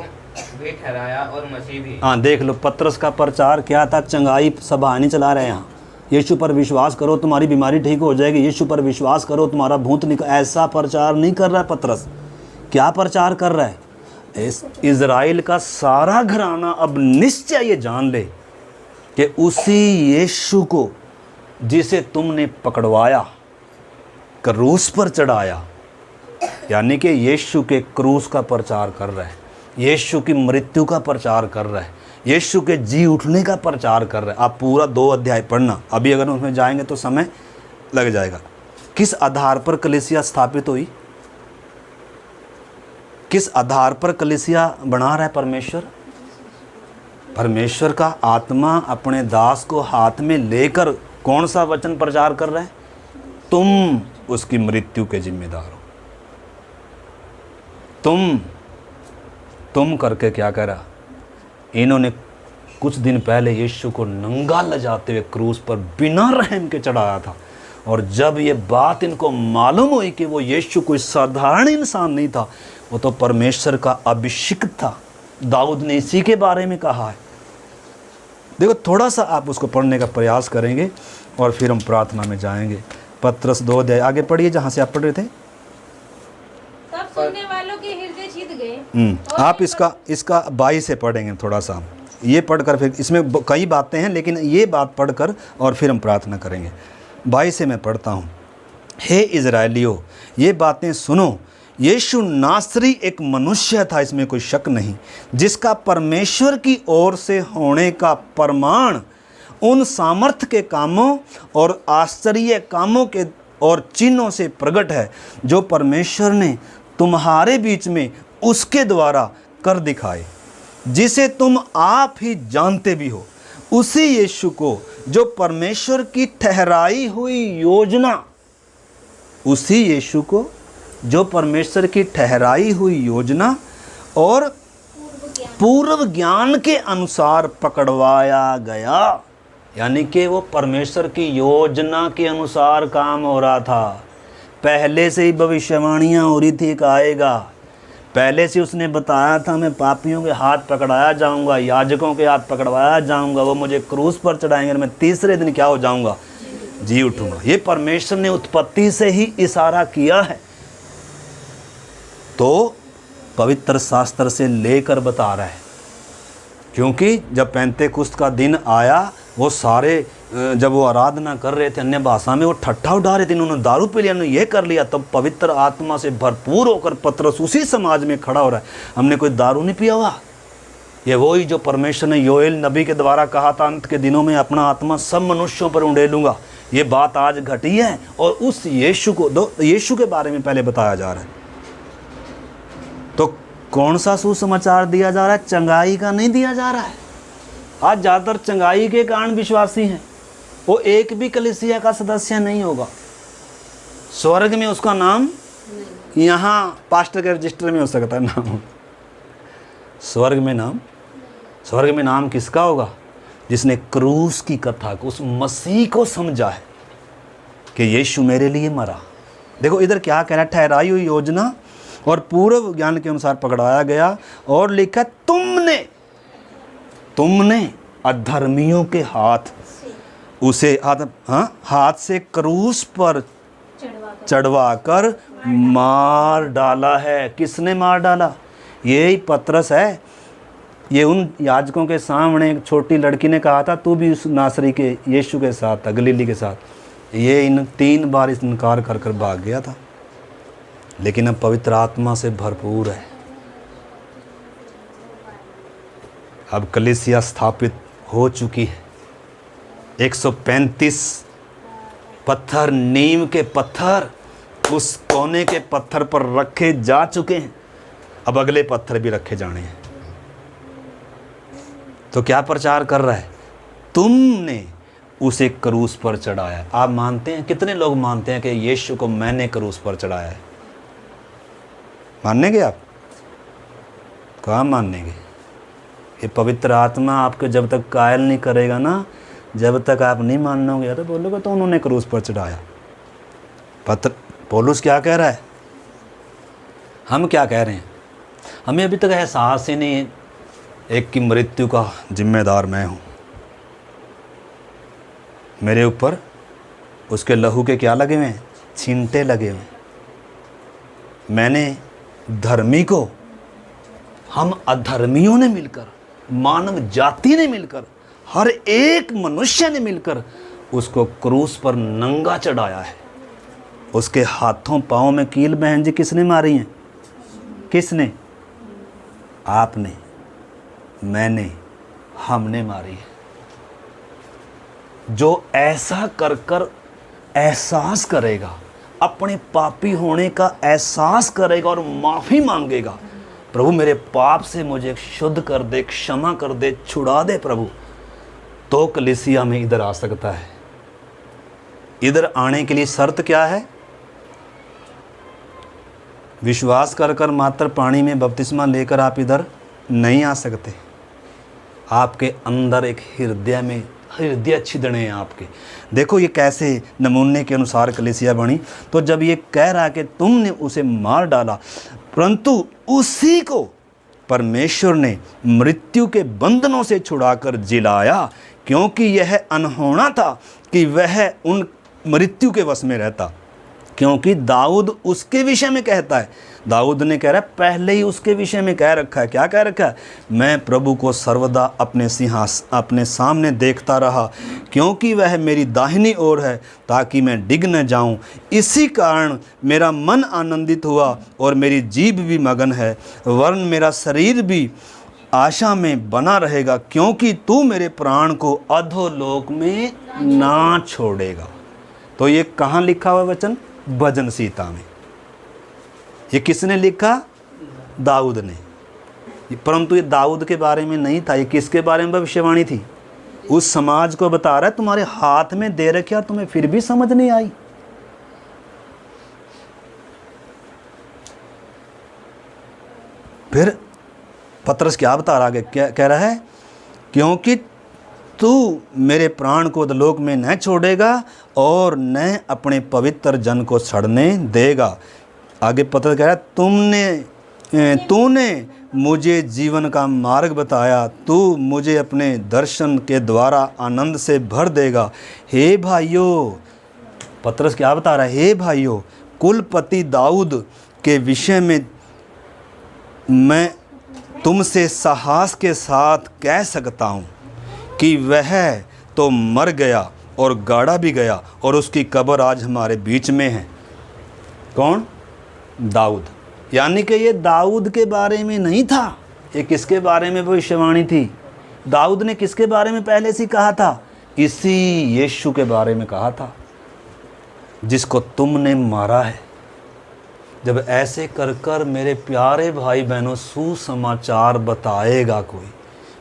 भी ठहराया और मसीह भी। हाँ देख लो, पतरस का प्रचार क्या था? चंगाई सभा नहीं चला रहे हैं यहाँ। यीशु पर विश्वास करो तुम्हारी बीमारी ठीक हो जाएगी, यीशु पर विश्वास करो तुम्हारा भूत निकल, ऐसा प्रचार नहीं कर रहा है पतरस। क्या प्रचार कर रहा है? इजराइल का सारा घराना अब निश्चय ये जान ले कि उसी यीशु को जिसे तुमने पकड़वाया, क्रूस पर चढ़ाया, यानी कि यीशु के क्रूस का प्रचार कर रहा है, यीशु की मृत्यु का प्रचार कर रहा है, यीशु के जी उठने का प्रचार कर रहा है। आप पूरा 2 अध्याय पढ़ना, अभी अगर उसमें जाएंगे तो समय लग जाएगा। किस आधार पर कलीसिया स्थापित हुई? किस आधार पर कलीसिया बना रहा है परमेश्वर? परमेश्वर का आत्मा अपने दास को हाथ में लेकर कौन सा वचन प्रचार कर रहा है? तुम उसकी मृत्यु के जिम्मेदार हो। तुम करके क्या करा? इन्होंने कुछ दिन पहले यीशु को नंगा लजाते हुए क्रूस पर बिना रहम के चढ़ाया था, और जब ये बात इनको मालूम हुई कि वो यीशु कोई साधारण इंसान नहीं था, वो तो परमेश्वर का अभिषिक्त था। दाऊद ने इसी के बारे में कहा है। देखो थोड़ा सा आप उसको पढ़ने का प्रयास करेंगे और फिर हम प्रार्थना में जाएंगे। पतरस 2 अध्याय आगे पढ़िए जहाँ से आप पढ़ रहे थे। तब सुनने वालों के हृदय छिद गए। आप इसका 22 से पढ़ेंगे थोड़ा सा, ये पढ़कर फिर इसमें कई बातें हैं, लेकिन ये बात पढ़कर और फिर हम प्रार्थना करेंगे। 22 से मैं पढ़ता हूँ। हे इज़राइलियों, ये बातें सुनो। यीशु नासरी एक मनुष्य था, इसमें कोई शक नहीं, जिसका परमेश्वर की ओर से होने का प्रमाण उन सामर्थ के कामों और आश्चर्य कामों के और चिन्हों से प्रकट है जो परमेश्वर ने तुम्हारे बीच में उसके द्वारा कर दिखाए, जिसे तुम आप ही जानते भी हो। उसी यीशु को जो परमेश्वर की ठहराई हुई योजना, उसी यीशु को जो परमेश्वर की ठहराई हुई योजना और पूर्व ज्ञान के अनुसार पकड़वाया गया, यानी कि वो परमेश्वर की योजना के अनुसार काम हो रहा था। पहले से ही भविष्यवाणियाँ हो रही थी कि आएगा, पहले से उसने बताया था मैं पापियों के हाथ पकड़ाया जाऊंगा, याजकों के हाथ पकड़वाया जाऊंगा, वो मुझे क्रूस पर चढ़ाएंगे, मैं तीसरे दिन क्या हो जाऊंगा? जी उठूंगा। ये परमेश्वर ने उत्पत्ति से ही इशारा किया है, तो पवित्र शास्त्र से लेकर बता रहा है। क्योंकि जब पेंतेकुस्त का दिन आया, वो सारे जब वो आराधना कर रहे थे अन्य भाषा में, वो ठट्ठा उठा रहे थे, इन्होंने दारू पी लिया, इन्होंने ये कर लिया। तब पवित्र आत्मा से भरपूर होकर पतरस उसी समाज में खड़ा हो रहा है, हमने कोई दारू नहीं पिया हुआ। ये वही जो परमेश्वर ने योएल नबी के द्वारा कहा था, अंत के दिनों में अपना आत्मा सब मनुष्यों पर उंडेलूंगा। ये बात आज घटी है, और उस यीशु के बारे में पहले बताया जा रहा है। तो कौन सा सुसमाचार दिया जा रहा है? चंगाई का नहीं दिया जा रहा है। आज ज़्यादातर चंगाई के कारण विश्वासी हैं, वो एक भी कलीसिया का सदस्य नहीं होगा। स्वर्ग में उसका नाम यहाँ पास्टर के रजिस्टर में हो सकता है नाम, स्वर्ग में नाम किसका होगा? जिसने क्रूस की कथा को, उस मसीह को समझा है कि यीशु मेरे लिए मरा, देखो इधर क्या कह रहा है, ठहराई हुई योजना और पूर्व ज्ञान के अनुसार पकड़ाया गया, और लिखा तुमने अधर्मियों के हाथ उसे हाथ से क्रूस पर चढ़वाकर मार डाला है। किसने मार डाला? यही पतरस है। ये उन याजकों के सामने एक छोटी लड़की ने कहा था तू भी उस नासरी के यीशु के साथ था, गलीली के साथ। ये इन 3 बार इनकार कर कर भाग गया था, लेकिन अब पवित्र आत्मा से भरपूर है। अब कलीसिया स्थापित हो चुकी है। 135 पत्थर, नीम के पत्थर उस कोने के पत्थर पर रखे जा चुके हैं। अब अगले पत्थर भी रखे जाने हैं। तो क्या प्रचार कर रहा है? तुमने उसे क्रूस पर चढ़ाया। आप मानते हैं? कितने लोग मानते हैं कि यीशु को मैंने क्रूस पर चढ़ाया है? मानेंगे आप? कहाँ मानेंगे? ये पवित्र आत्मा आपको जब तक कायल नहीं करेगा ना, जब तक आप नहीं मानोगे, अरे बोलोगे तो उन्होंने क्रूस पर चढ़ाया। पौलुस क्या कह रहा है? हम क्या कह रहे हैं? हमें अभी तक एहसास ही नहीं है एक की मृत्यु का जिम्मेदार मैं हूँ। मेरे ऊपर उसके लहू के क्या लगे हुए हैं? छींटे लगे हुए हैं। मैंने धर्मी को, हम अधर्मियों ने मिलकर, मानव जाति ने मिलकर, हर एक मनुष्य ने मिलकर उसको क्रूस पर नंगा चढ़ाया है। उसके हाथों पाँव में कील बहन जी किसने मारी हैं? किसने? आपने, मैंने, हमने मारी है। जो ऐसा कर कर एहसास करेगा, अपने पापी होने का एहसास करेगा और माफ़ी मांगेगा, प्रभु मेरे पाप से मुझे शुद्ध कर दे, क्षमा कर दे, छुड़ा दे प्रभु, तो कलीसिया में इधर आ सकता है। इधर आने के लिए शर्त क्या है? विश्वास कर कर मात्र पानी में बपतिस्मा लेकर आप इधर नहीं आ सकते। आपके अंदर एक हृदय छिदने हैं आपके। देखो ये कैसे नमूने के अनुसार कलीसिया बनी। तो जब ये कह रहा है कि तुमने उसे मार डाला, परंतु उसी को परमेश्वर ने मृत्यु के बंधनों से छुड़ाकर जिलाया, क्योंकि यह अनहोना था कि वह उन मृत्यु के वश में रहता। क्योंकि दाऊद उसके विषय में कहता है, दाऊद ने कह रहा है, पहले ही उसके विषय में कह रखा है। क्या कह रखा है? मैं प्रभु को सर्वदा अपने सामने देखता रहा, क्योंकि वह मेरी दाहिनी ओर है, ताकि मैं डिग न जाऊं। इसी कारण मेरा मन आनंदित हुआ और मेरी जीभ भी मगन है, वरन मेरा शरीर भी आशा में बना रहेगा, क्योंकि तू मेरे प्राण को अधोलोक में ना छोड़ेगा। तो ये कहाँ लिखा हुआ वचन? भजन सीता में। ये किसने लिखा? दाऊद ने। परंतु ये दाऊद के बारे में नहीं था, ये किसके बारे में भविष्यवाणी थी? उस समाज को बता रहा है, तुम्हारे हाथ में दे रखे और तुम्हें फिर भी समझ नहीं आई। फिर पतरस क्या बता रहा है? क्या कह रहा है? क्योंकि तू मेरे प्राण को अधोलोक में न छोड़ेगा और न अपने पवित्र जन को सड़ने देगा। आगे पतरस कह रहा है, तूने मुझे जीवन का मार्ग बताया, तू मुझे अपने दर्शन के द्वारा आनंद से भर देगा। हे भाइयों, पतरस क्या बता रहा है? हे भाइयों, कुलपति दाऊद के विषय में मैं तुमसे साहस के साथ कह सकता हूँ कि वह तो मर गया और गाड़ा भी गया, और उसकी कब्र आज हमारे बीच में है। कौन? दाऊद। यानी कि ये दाऊद के बारे में नहीं था, ये किसके बारे में भविष्यवाणी थी? दाऊद ने किसके बारे में पहले से कहा था? इसी यीशु के बारे में कहा था, जिसको तुमने मारा है। जब ऐसे कर कर मेरे प्यारे भाई बहनों सुसमाचार बताएगा कोई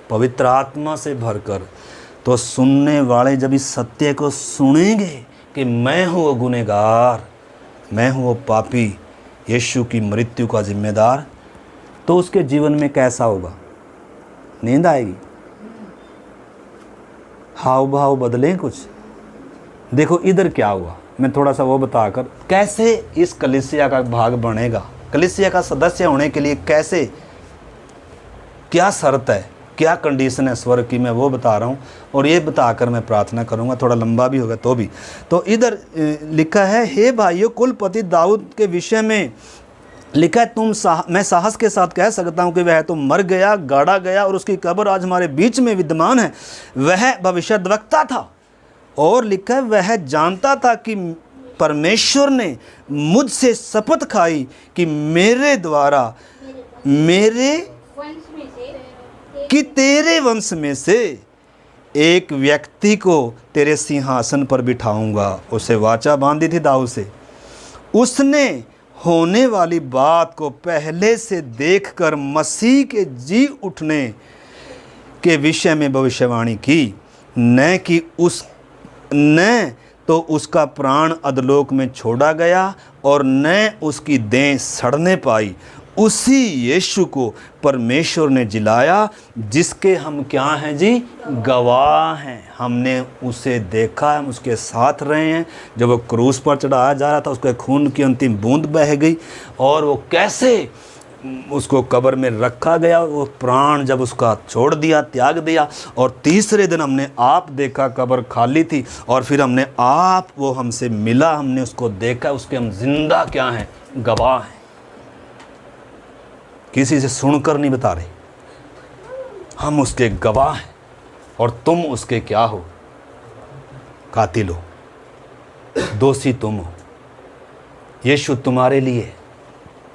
पवित्र आत्मा से भरकर, तो सुनने वाले जब इस सत्य को सुनेंगे कि मैं हूँ वो गुनहगार, मैं हूँ वो पापी, यीशु की मृत्यु का जिम्मेदार, तो उसके जीवन में कैसा होगा? नींद आएगी, हाव भाव बदलें कुछ। देखो इधर क्या हुआ, मैं थोड़ा सा वो बताकर कैसे इस कलीसिया का भाग बनेगा, कलीसिया का सदस्य होने के लिए कैसे, क्या शर्त है, क्या कंडीशन है स्वर्ग की, मैं वो बता रहा हूँ। और ये बताकर मैं प्रार्थना करूँगा, थोड़ा लंबा भी होगा तो भी। तो इधर लिखा है, हे भाइयों, कुलपति दाऊद के विषय में लिखा है, मैं साहस के साथ कह सकता हूँ कि वह तो मर गया, गाड़ा गया और उसकी कब्र आज हमारे बीच में विद्यमान है। वह भविष्यद्वक्ता था और लिखा है, वह जानता था कि परमेश्वर ने मुझसे शपथ खाई कि मेरे द्वारा मेरे कि तेरे वंश में से एक व्यक्ति को तेरे सिंहासन पर बिठाऊंगा। उसे वाचा बांधी थी दाऊद से। उसने होने वाली बात को पहले से देखकर मसीह के जी उठने के विषय में भविष्यवाणी की, न तो उसका प्राण अधोलोक में छोड़ा गया और न उसकी देह सड़ने पाई। उसी यीशु को परमेश्वर ने जिलाया, जिसके हम क्या हैं जी, गवाह हैं। हमने उसे देखा, हम उसके साथ रहे हैं। जब वो क्रूस पर चढ़ाया जा रहा था, उसके खून की अंतिम बूंद बह गई और वो कैसे उसको कब्र में रखा गया, वो प्राण जब उसका छोड़ दिया, त्याग दिया। और तीसरे दिन हमने आप देखा, कब्र खाली थी, और फिर हमने आप, वो हमसे मिला, हमने उसको देखा, उसके हम जिंदा क्या हैं, गवाह हैं। किसी से सुनकर नहीं बता रहे, हम उसके गवाह हैं। और तुम उसके क्या हो, कातिल हो, दोषी तुम हो। यीशु तुम्हारे लिए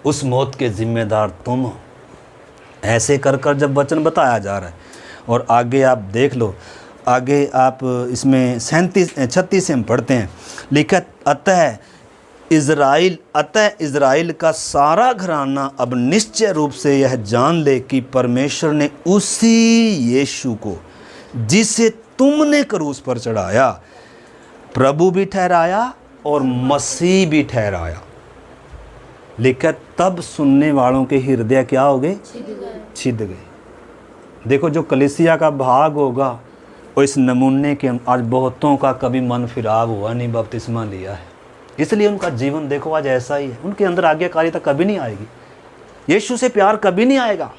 उस मौत के जिम्मेदार तुम हो। ऐसे कर कर जब वचन बताया जा रहा है, और आगे आप देख लो, आगे आप इसमें 36 से हम पढ़ते हैं, लिखा, अतः इज़राइल का सारा घराना अब निश्चय रूप से यह जान ले कि परमेश्वर ने उसी यीशु को, जिसे तुमने क्रूस पर चढ़ाया, प्रभु भी ठहराया और मसीह भी ठहराया। लिखा, तब सुनने वालों के हृदय क्या हो गए, छिद गए। देखो, जो कलीसिया का भाग होगा, और इस नमूने के आज बहुतों का कभी मन फिराव हुआ नहीं, बपतिस्मा लिया है, इसलिए उनका जीवन देखो आज ऐसा ही है। उनके अंदर आज्ञाकारिता कभी नहीं आएगी, यीशु से प्यार कभी नहीं आएगा।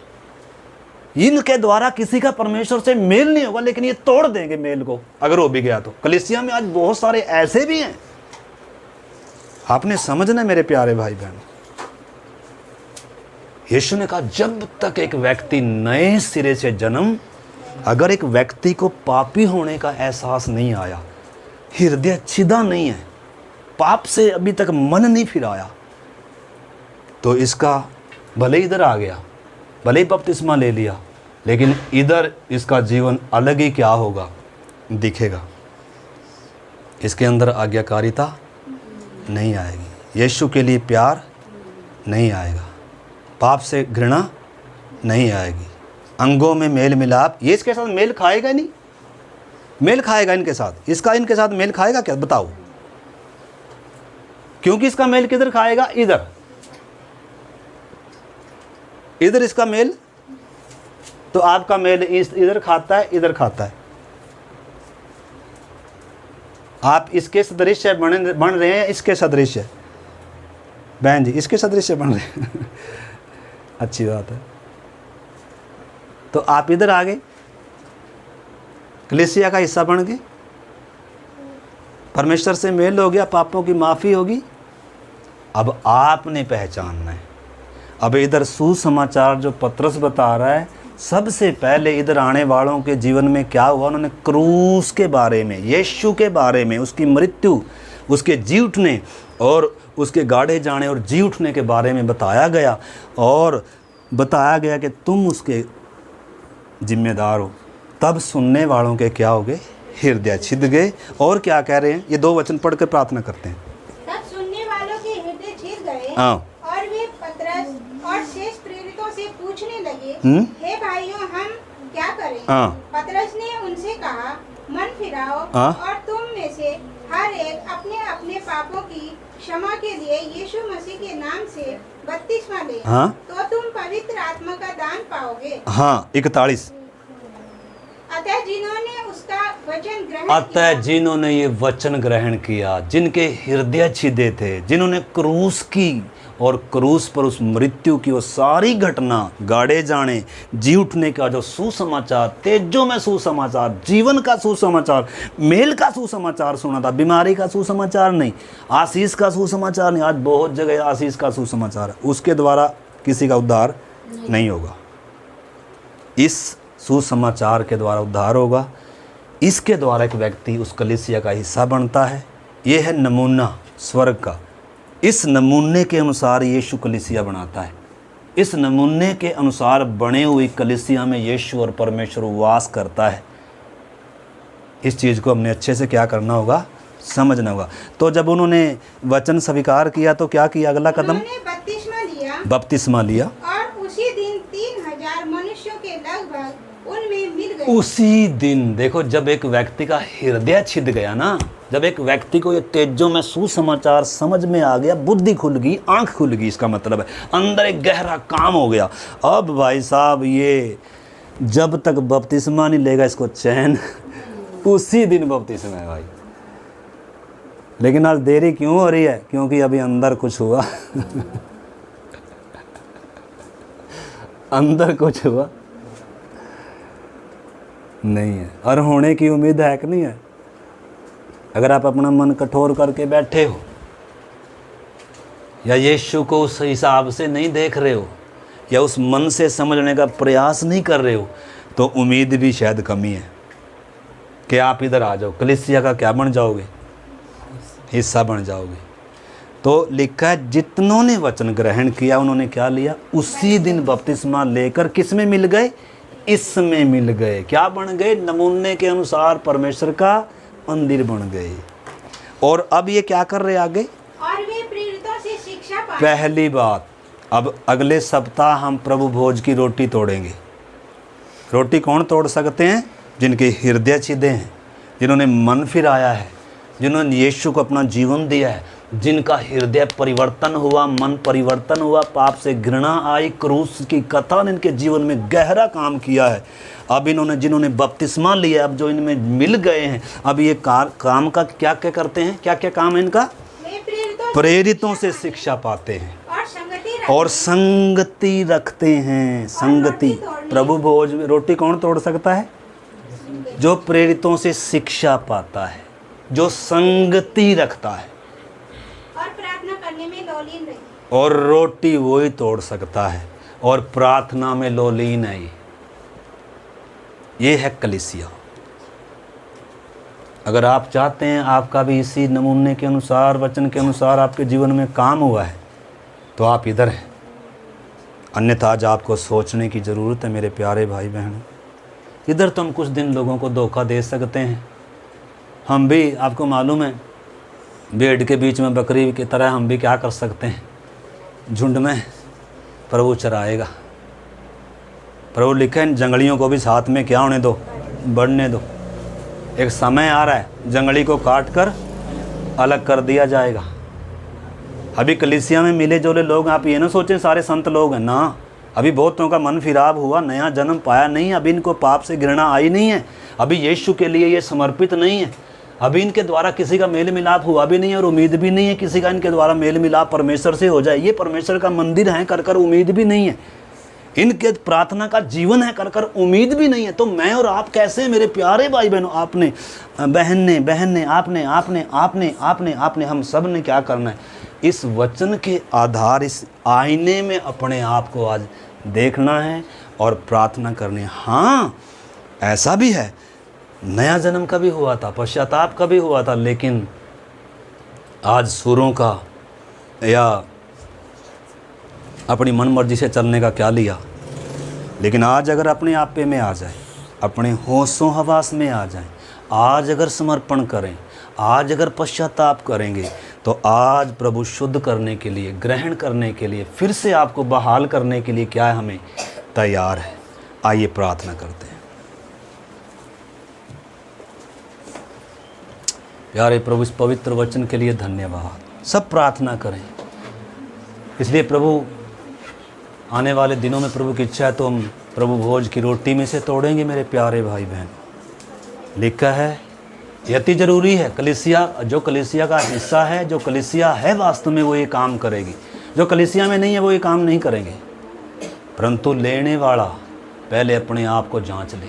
इनके द्वारा किसी का परमेश्वर से मेल नहीं होगा, लेकिन ये तोड़ देंगे मेल को, अगर हो भी गया तो। कलीसिया में आज बहुत सारे ऐसे भी हैं, आपने समझना मेरे प्यारे भाई बहन। यीशु ने कहा, जब तक एक व्यक्ति नए सिरे से जन्म, अगर एक व्यक्ति को पापी होने का एहसास नहीं आया, हृदय छिदा नहीं है, पाप से अभी तक मन नहीं फिराया, तो इसका भले इधर आ गया, भले ही बपतिस्मा ले लिया, लेकिन इधर इसका जीवन अलग ही क्या होगा, दिखेगा। इसके अंदर आज्ञाकारिता नहीं आएगी, यीशु के लिए प्यार नहीं आएगा, पाप से घृणा नहीं आएगी, अंगों में मेल मिलाप। ये इसके साथ मेल खाएगा नहीं, मेल खाएगा इनके साथ, इसका इनके साथ मेल खाएगा क्या, बताओ? क्योंकि इसका मेल किधर खाएगा, इधर इसका मेल, तो आपका मेल इधर खाता है, इधर खाता है। आप इसके सदृश बन रहे हैं, इसके सदृश है, बहन जी इसके सदृश बन रहे हैं अच्छी बात है। तो आप इधर आ गए, कलीसिया का हिस्सा बन गए, परमेश्वर से मेल हो गया, पापों की माफ़ी होगी। अब आपने पहचानना है। अब इधर सुसमाचार जो पतरस बता रहा है, सबसे पहले इधर आने वालों के जीवन में क्या हुआ, उन्होंने क्रूस के बारे में, यीशु के बारे में, उसकी मृत्यु, उसके जी उठने और उसके गाड़े जाने और जी उठने के बारे में बताया गया, और बताया गया कि तुम उसके जिम्मेदार हो। तब सुनने वालों के क्या हो गए, हृदय छिद गए। और क्या कह रहे हैं, ये 2 वचन पढ़कर प्रार्थना करते हैं। तब सुनने वालों के हृदय छिद गए, हाँ, और वे पतरस और शेष प्रेरितों से पूछने लगे, हे भाइयों, हम क्या करें? हाँ। पतरस ने उनसे कहा, मन फिराओ, हाँ। और तुम में से हर एक अपने अपने पापों की क्षमा के लिए यीशु मसीह के नाम से बपतिस्मा ले, हाँ। तो तुम पवित्र आत्मा का दान पाओगे। हाँ, 41। अतः जिन्होंने उसका वचन ग्रहण अतः जिन्होंने ये वचन ग्रहण किया, जिनके हृदय छिदे थे, जिन्होंने क्रूस की और क्रूस पर उस मृत्यु की वो सारी घटना, गाड़े जाने, जी उठने का जो सुसमाचार, तेजों में सुसमाचार, जीवन का सुसमाचार, मेल का सुसमाचार सुना था, बीमारी का सुसमाचार नहीं, आशीष का सुसमाचार नहीं। आज बहुत जगह आशीष का सुसमाचार है, उसके द्वारा किसी का उद्धार नहीं होगा। इस सुसमाचार के द्वारा उद्धार होगा। इसके द्वारा एक व्यक्ति उस कलीसिया का हिस्सा बनता है। ये है नमूना स्वर्ग का। इस नमूने के अनुसार यीशु कलीसिया बनाता है। इस नमूने के अनुसार बने हुई कलीसिया में यीशु और परमेश्वर वास करता है। इस चीज़ को हमने अच्छे से क्या करना होगा, समझना होगा। तो जब उन्होंने वचन स्वीकार किया तो क्या किया, अगला कदम बपतिस्मा लिया और उसी दिन 3000 मनुष्यों के लगभग उनमें मिल गए। उसी दिन देखो, जब एक व्यक्ति का हृदय छिद गया ना, जब एक व्यक्ति को ये तेजों में सुसमाचार समझ में आ गया, बुद्धि खुल गई, आंख खुल गई, इसका मतलब है अंदर एक गहरा काम हो गया। अब भाई साहब ये जब तक बपतिस्मा नहीं लेगा इसको चैन, उसी दिन बपतिस्मा है भाई। लेकिन आज देरी क्यों हो रही है, क्योंकि अभी अंदर कुछ हुआ अंदर कुछ हुआ नहीं है, और होने की उम्मीद है कि नहीं है। अगर आप अपना मन कठोर करके बैठे हो या यीशु को उस हिसाब से नहीं देख रहे हो या उस मन से समझने का प्रयास नहीं कर रहे हो, तो उम्मीद भी शायद कमी है कि आप इधर आ जाओ, कलीसिया का क्या बन जाओगे, हिस्सा बन जाओगे। तो लिखा है जितनों ने वचन ग्रहण किया उन्होंने क्या लिया, उसी दिन बपतिस्मा लेकर किस में मिल गए, इसमें मिल गए। क्या बन गए, नमूने के अनुसार परमेश्वर का मंदिर बन गए। और अब ये क्या कर रहे आगे, और वे प्रेरितों से शिक्षा पाए। पहली बात, अब अगले सप्ताह हम प्रभु भोज की रोटी तोड़ेंगे। रोटी कौन तोड़ सकते हैं, जिनके हृदय छिदे हैं, जिन्होंने मन फिराया है, जिन्होंने यीशु को अपना जीवन दिया है, जिनका हृदय परिवर्तन हुआ, मन परिवर्तन हुआ, पाप से घृणा आई, क्रूस की कथा ने इनके जीवन में गहरा काम किया है। अब इन्होंने जिन्होंने बपतिस्मा लिया, अब जो इनमें मिल गए हैं, अब ये काम का क्या क्या करते हैं, क्या क्या काम है इनका, प्रेरितों से शिक्षा पाते हैं और संगति रखते हैं। संगति, प्रभु भोज रोटी कौन तोड़ सकता है, जो प्रेरितों से शिक्षा पाता है, जो संगति रखता है और प्रार्थना करने में लोलीन रही। और रोटी वही तोड़ सकता है और प्रार्थना में लोलीन है। ये है कलीसिया। अगर आप चाहते हैं आपका भी इसी नमूने के अनुसार, वचन के अनुसार आपके जीवन में काम हुआ है, तो आप इधर हैं। अन्यथा आज आपको सोचने की ज़रूरत है मेरे प्यारे भाई बहन। इधर तो हम कुछ दिन लोगों को धोखा दे सकते हैं। हम भी, आपको मालूम है, भेड़ के बीच में बकरी की तरह हम भी क्या कर सकते हैं, झुंड में प्रभु चराएगा। प्रभु लिखे इन जंगलियों को भी साथ में क्या होने दो, बढ़ने दो। एक समय आ रहा है जंगली को काट कर अलग कर दिया जाएगा। अभी कलीसिया में मिले जुले लोग, आप ये ना सोचें सारे संत लोग हैं ना, अभी बहुतों का मन फिराब हुआ, नया जन्म पाया नहीं, अभी इनको पाप से घृणा आई नहीं है, अभी यीशु के लिए ये समर्पित नहीं है, अभी इनके द्वारा किसी का मेल मिलाप हुआ भी नहीं है और उम्मीद भी नहीं है किसी का इनके द्वारा मेल मिलाप परमेश्वर से हो जाए। ये परमेश्वर का मंदिर है कर कर उम्मीद भी नहीं है, इनके प्रार्थना का जीवन है कर कर उम्मीद भी नहीं है। तो मैं और आप कैसे, मेरे प्यारे भाई बहनों, आपने, बहन ने, आपने, हम सब ने क्या करना है, इस वचन के आधार, इस आईने में अपने आप को आज देखना है और प्रार्थना करनी है। हाँ, ऐसा भी है, नया जन्म का भी हुआ था, पश्चाताप का भी हुआ था, लेकिन आज सुरों का या अपनी मन मर्जी से चलने का क्या लिया। लेकिन आज अगर अपने आपे में आ जाए, अपने होशों हवास में आ जाए, आज अगर समर्पण करें, आज अगर पश्चाताप करेंगे, तो आज प्रभु शुद्ध करने के लिए, ग्रहण करने के लिए, फिर से आपको बहाल करने के लिए क्या है, हमें तैयार है। आइए प्रार्थना करते हैं। प्यारे प्रभु, इस पवित्र वचन के लिए धन्यवाद। सब प्रार्थना करें। इसलिए प्रभु, आने वाले दिनों में प्रभु की इच्छा है तो हम प्रभु भोज की रोटी में से तोड़ेंगे मेरे प्यारे भाई बहन। लिखा है ये अति ज़रूरी है। कलीसिया, जो कलीसिया का हिस्सा है, जो कलीसिया है वास्तव में, वो ये काम करेगी। जो कलीसिया में नहीं है वो ये काम नहीं करेंगे। परंतु लेने वाला पहले अपने आप को जांच ले।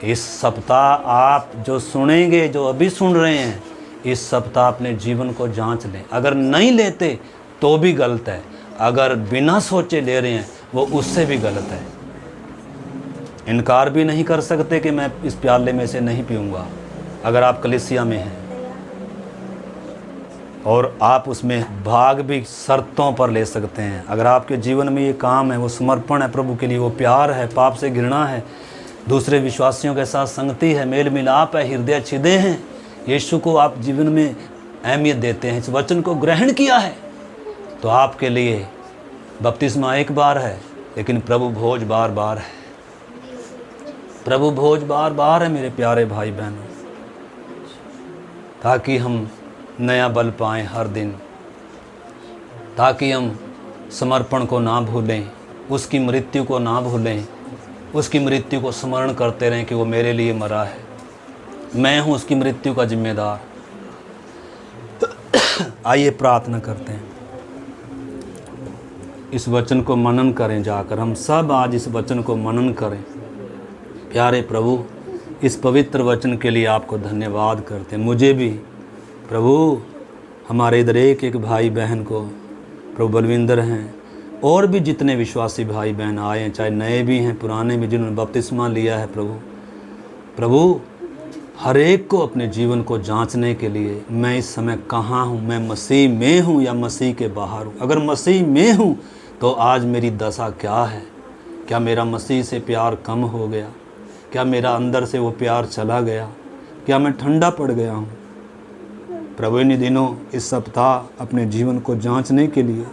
इस सप्ताह आप जो सुनेंगे, जो अभी सुन रहे हैं, इस सप्ताह अपने जीवन को जांच लें। अगर नहीं लेते तो भी गलत है, अगर बिना सोचे ले रहे हैं वो उससे भी गलत है। इनकार भी नहीं कर सकते कि मैं इस प्याले में से नहीं पीऊँगा। अगर आप कलीसिया में हैं और आप उसमें भाग भी शर्तों पर ले सकते हैं। अगर आपके जीवन में ये काम है, वो समर्पण है प्रभु के लिए, वो प्यार है, पाप से घृणा है, दूसरे विश्वासियों के साथ संगति है, मेल मिलाप है, हृदय छिदे हैं, यीशु को आप जीवन में अहमियत देते हैं, इस वचन को ग्रहण किया है, तो आपके लिए बपतिस्मा एक बार है, लेकिन प्रभु भोज बार बार है। प्रभु भोज बार बार है मेरे प्यारे भाई बहनों, ताकि हम नया बल पाएं हर दिन, ताकि हम समर्पण को ना भूलें, उसकी मृत्यु को ना भूलें, उसकी मृत्यु को स्मरण करते रहें कि वो मेरे लिए मरा है, मैं हूँ उसकी मृत्यु का जिम्मेदार। आइए प्रार्थना करते हैं, इस वचन को मनन करें। जाकर हम सब आज इस वचन को मनन करें। प्यारे प्रभु, इस पवित्र वचन के लिए आपको धन्यवाद करते हैं। मुझे भी प्रभु, हमारे इधर एक एक भाई बहन को, प्रभु बलविंदर हैं और भी जितने विश्वासी भाई बहन आए हैं, चाहे नए भी हैं पुराने भी, जिन्होंने बपतिस्मा लिया है, प्रभु हर एक को अपने जीवन को जांचने के लिए, मैं इस समय कहाँ हूँ, मैं मसीह में हूँ या मसीह के बाहर हूँ। अगर मसीह में हूँ तो आज मेरी दशा क्या है? क्या मेरा मसीह से प्यार कम हो गया? क्या मेरा अंदर से वो प्यार चला गया? क्या मैं ठंडा पड़ गया हूँ? प्रभु इन दिनों, इस सप्ताह अपने जीवन को जांचने के लिए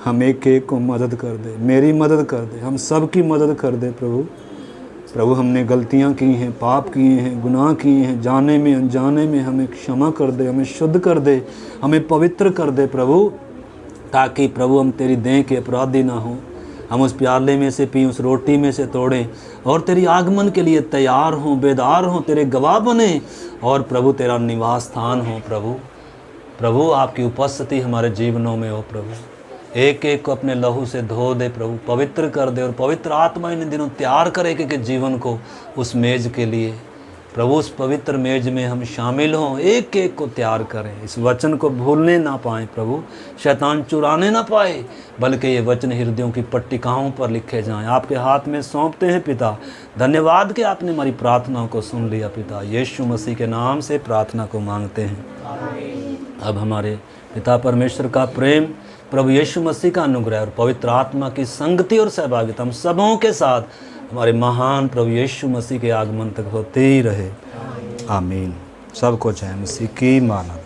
हम एक एक को मदद कर दे, मेरी मदद कर दे, हम सब की मदद कर दे। प्रभु हमने गलतियां की हैं, पाप किए हैं, गुनाह किए हैं, जाने में अनजाने में, हमें क्षमा कर दे, हमें शुद्ध कर दे, हमें पवित्र कर दे प्रभु, ताकि प्रभु हम तेरी देह के अपराधी ना हों, हम उस प्याले में से पीं, उस रोटी में से तोड़ें और तेरी आगमन के लिए तैयार हों, बेदार हों, तेरे गवाह बने और प्रभु तेरा निवास स्थान हो। प्रभु आपकी उपस्थिति हमारे जीवनों में हो। प्रभु एक एक को अपने लहू से धो दे प्रभु, पवित्र कर दे और पवित्र आत्मा इन दिनों तैयार करे कि जीवन को उस मेज के लिए प्रभु, उस पवित्र मेज में हम शामिल हों, एक एक को तैयार करें। इस वचन को भूलने ना पाएँ प्रभु, शैतान चुराने ना पाए, बल्कि ये वचन हृदयों की पट्टिकाओं पर लिखे जाएं। आपके हाथ में सौंपते हैं पिता। धन्यवाद कि आपने हमारी प्रार्थनाओं को सुन लिया पिता। यीशु मसीह के नाम से प्रार्थना को मांगते हैं। अब हमारे पिता परमेश्वर का प्रेम, प्रभु यीशु मसीह का अनुग्रह और पवित्र आत्मा की संगति और सहभागिता हम सबों के साथ हमारे महान प्रभु यीशु मसीह के आगमन तक होते ही रहे। आमीन। सबको जय मसीह की माला।